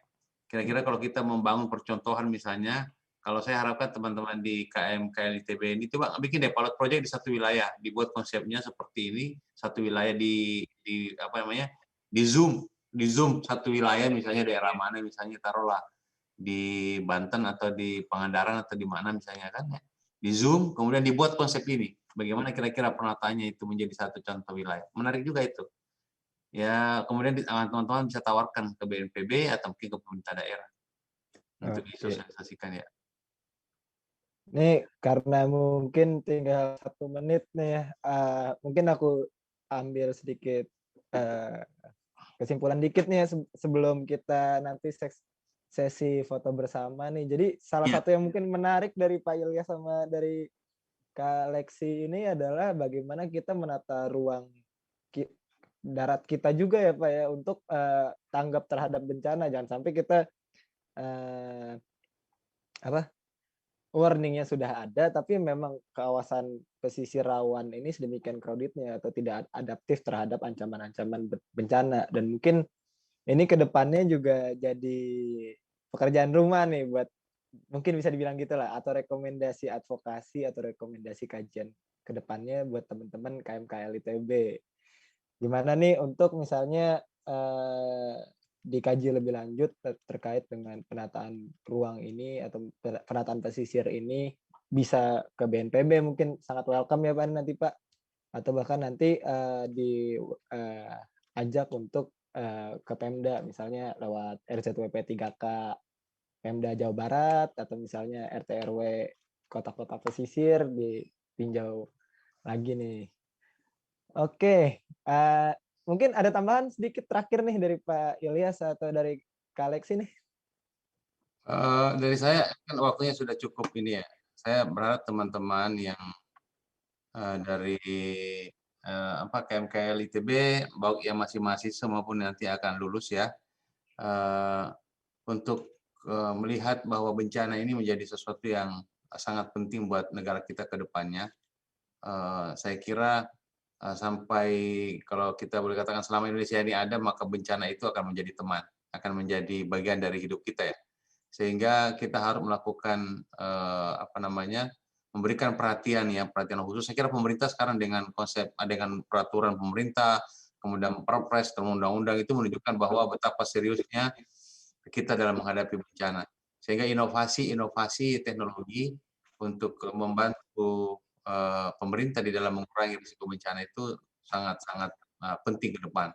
Kira-kira kalau kita membangun percontohan misalnya, kalau saya harapkan teman-teman di KMK ITB ini coba bikin deh pilot project di satu wilayah, dibuat konsepnya seperti ini, satu wilayah di Zoom satu wilayah misalnya daerah mana misalnya taruhlah di Banten atau di Pangandaran atau di mana misalnya kan ya, di Zoom, kemudian dibuat konsep ini. Bagaimana kira-kira penataannya itu menjadi satu contoh wilayah. Menarik juga itu. Ya, kemudian teman-teman bisa tawarkan ke BNPB atau mungkin ke pemerintah daerah untuk Oke. disosialisasikan ya. Nih karena mungkin tinggal 1 menit nih ya, mungkin aku ambil sedikit kesimpulan dikit nih ya sebelum kita nanti sesi foto bersama nih. Jadi salah Iya. satu yang mungkin menarik dari Pak Ilyas sama dari Kak Lexi ini adalah bagaimana kita menata ruang darat kita juga ya Pak ya untuk tanggap terhadap bencana. Jangan sampai kita warningnya sudah ada, tapi memang kawasan pesisir rawan ini sedemikian crowded-nya atau tidak adaptif terhadap ancaman-ancaman bencana. Dan mungkin ini ke depannya juga jadi pekerjaan rumah nih buat, mungkin bisa dibilang gitu lah, atau rekomendasi advokasi atau rekomendasi kajian ke depannya buat teman-teman KMKL ITB. Gimana nih untuk misalnya dikaji lebih lanjut terkait dengan penataan ruang ini atau penataan pesisir ini, bisa ke BNPB mungkin sangat welcome ya Pak nanti Pak, atau bahkan nanti diajak untuk ke Pemda misalnya lewat RZWP 3K Pemda Jawa Barat atau misalnya RT RW kota-kota pesisir ditinjau lagi nih. Oke, mungkin ada tambahan sedikit terakhir nih dari Pak Ilyas atau dari Kak Lexi nih. Dari saya kan waktunya sudah cukup ini ya. Saya berharap teman-teman yang dari KMKL ITB, baik yang masih mahasiswa maupun nanti akan lulus ya, untuk melihat bahwa bencana ini menjadi sesuatu yang sangat penting buat negara kita ke depannya. Saya kira sampai kalau kita boleh katakan selama Indonesia ini ada, maka bencana itu akan menjadi teman, akan menjadi bagian dari hidup kita ya. Sehingga kita harus melakukan memberikan perhatian khusus. Saya kira pemerintah sekarang dengan konsep, dengan peraturan pemerintah, kemudian perpres, undang-undang itu menunjukkan bahwa betapa seriusnya kita dalam menghadapi bencana. Sehingga inovasi teknologi untuk membantu pemerintah di dalam mengurangi risiko bencana itu sangat-sangat penting ke depan.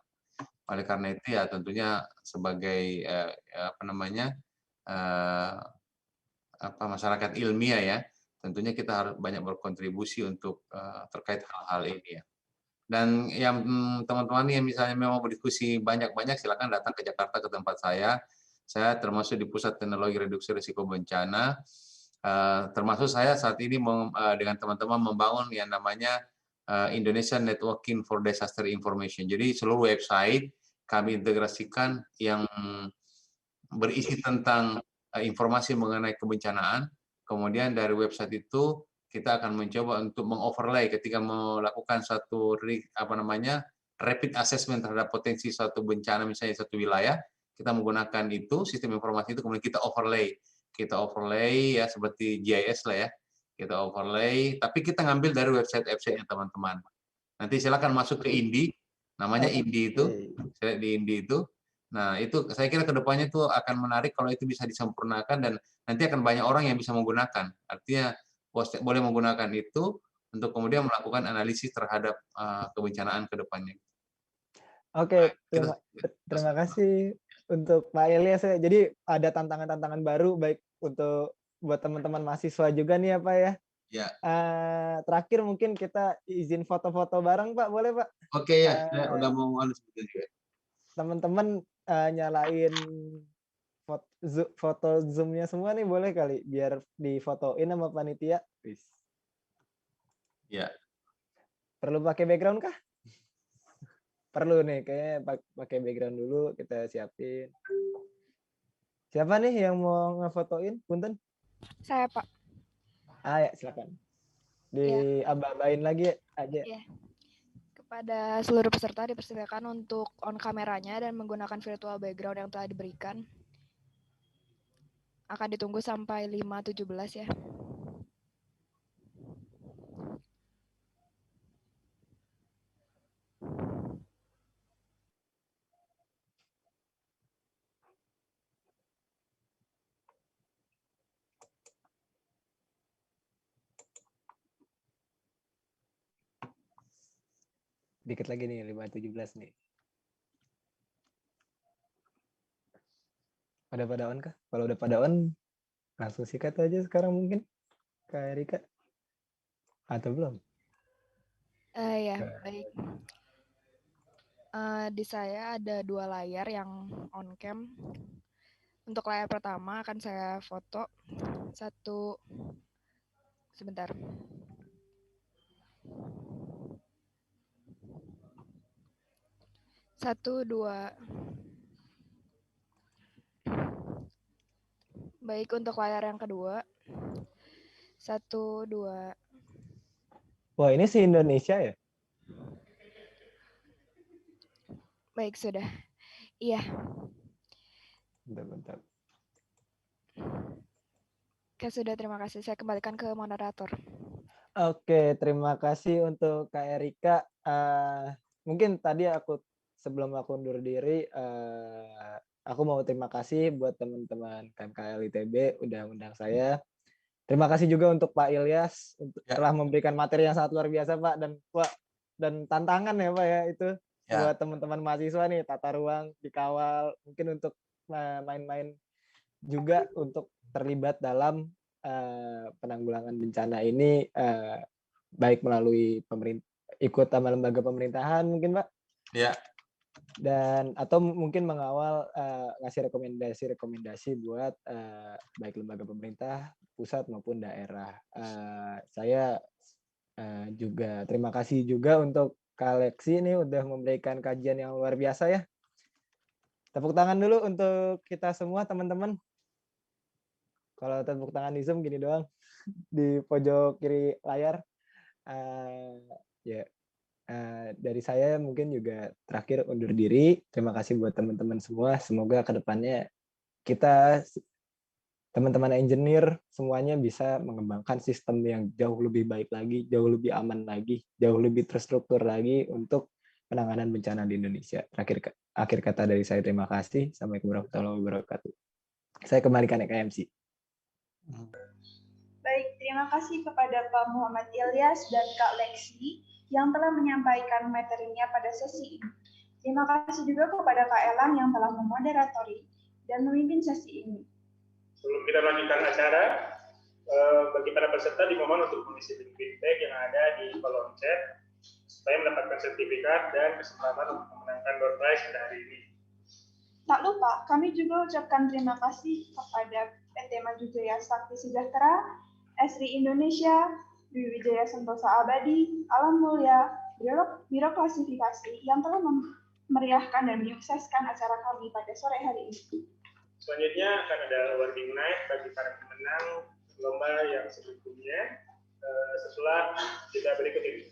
Oleh karena itu ya tentunya sebagai masyarakat ilmiah ya, tentunya kita harus banyak berkontribusi untuk terkait hal-hal ini ya. Dan yang teman-teman yang misalnya memang berdiskusi banyak-banyak, silakan datang ke Jakarta ke tempat saya. Saya termasuk di Pusat Teknologi Reduksi Risiko Bencana. Termasuk saya saat ini dengan teman-teman membangun yang namanya Indonesian Networking for Disaster Information. Jadi seluruh website kami integrasikan yang berisi tentang informasi mengenai kebencanaan. Kemudian dari website itu kita akan mencoba untuk mengoverlay ketika melakukan suatu rapid assessment terhadap potensi suatu bencana misalnya satu wilayah, kita menggunakan itu sistem informasi itu, kemudian kita overlay ya seperti GIS lah ya, kita overlay, tapi kita ngambil dari website-website teman-teman. Nanti silakan masuk ke INDI, namanya INDI itu, saya di INDI itu. Nah, itu saya kira kedepannya itu akan menarik kalau itu bisa disempurnakan dan nanti akan banyak orang yang bisa menggunakan. Artinya boleh menggunakan itu untuk kemudian melakukan analisis terhadap kebencanaan ke depannya. Oke, terima kasih untuk Pak Ilyas ya. Jadi ada tantangan-tantangan baru baik untuk buat teman-teman mahasiswa juga nih ya Pak ya. Ya. Terakhir mungkin kita izin foto-foto bareng Pak, boleh Pak? Oke ya, saya udah mau sebetulnya juga. Teman-teman nyalain foto Zoom-nya semua nih boleh kali biar difotoin sama panitia. Ya. Perlu pakai background kah? Perlu nih, kayaknya pakai background dulu, kita siapin. Siapa nih yang mau ngefotoin? Punten? Saya, Pak. Ya, silakan. Diaba-abain lagi aja. Ya. Kepada seluruh peserta dipersilakan untuk on kameranya dan menggunakan virtual background yang telah diberikan. Akan ditunggu sampai 5.17 ya. Dikit lagi nih, 5.17 nih. Udah pada on kah? Kalau udah pada on, langsung sikat aja sekarang mungkin, Kak Erika. Atau belum? Ya, baik. Di saya ada 2 layar yang on cam. Untuk layar pertama akan saya foto. Sebentar. Satu, dua. Baik, untuk layar yang kedua. 1, 2. Wah, ini si Indonesia ya? Baik, sudah. Iya. Bentar. Oke, sudah, terima kasih. Saya kembalikan ke moderator. Oke, terima kasih untuk Kak Erika. Mungkin tadi sebelum aku undur diri, aku mau terima kasih buat teman-teman KMKL ITB udah undang saya. Terima kasih juga untuk Pak Ilyas telah memberikan materi yang sangat luar biasa, Pak, dan tantangan ya, Pak ya, itu buat teman-teman mahasiswa nih, tata ruang dikawal, mungkin untuk main-main juga untuk terlibat dalam penanggulangan bencana ini, baik melalui ikut sama lembaga pemerintahan mungkin, Pak. Ya. Dan atau mungkin mengawal ngasih rekomendasi buat baik lembaga pemerintah pusat maupun daerah. Saya juga terima kasih juga untuk Kak Lexi ini udah memberikan kajian yang luar biasa ya. Tepuk tangan dulu untuk kita semua teman-teman. Kalau tepuk tangan di Zoom gini doang di pojok kiri layar. Dari saya mungkin juga terakhir undur diri. Terima kasih buat teman-teman semua. Semoga kedepannya kita teman-teman engineer semuanya bisa mengembangkan sistem yang jauh lebih baik lagi, jauh lebih aman lagi, jauh lebih terstruktur lagi untuk penanganan bencana di Indonesia. Akhir kata dari saya terima kasih. Assalamualaikum warahmatullahi wabarakatuh. Saya kembalikan ke MC. Baik, terima kasih kepada Pak Muhammad Ilyas dan Kak Lexi yang telah menyampaikan materinya pada sesi ini. Terima kasih juga kepada Kak Elang yang telah memoderatori dan memimpin sesi ini. Sebelum kita lanjutkan acara, bagi para peserta dimohon untuk mengisi link feedback yang ada di kolom chat supaya mendapatkan sertifikat dan kesempatan untuk memenangkan door prize pada hari ini. Tak lupa, kami juga ucapkan terima kasih kepada PT Maju Jaya Sakti Sejahtera, Esri Indonesia, Dwi Wijaya Sentosa Abadi, Alam Mulia, Biro Klasifikasi yang telah memeriahkan dan menyukseskan acara kami pada sore hari ini. Selanjutnya akan ada awarding night bagi para pemenang lomba yang sebelumnya setelah jeda berikut ini.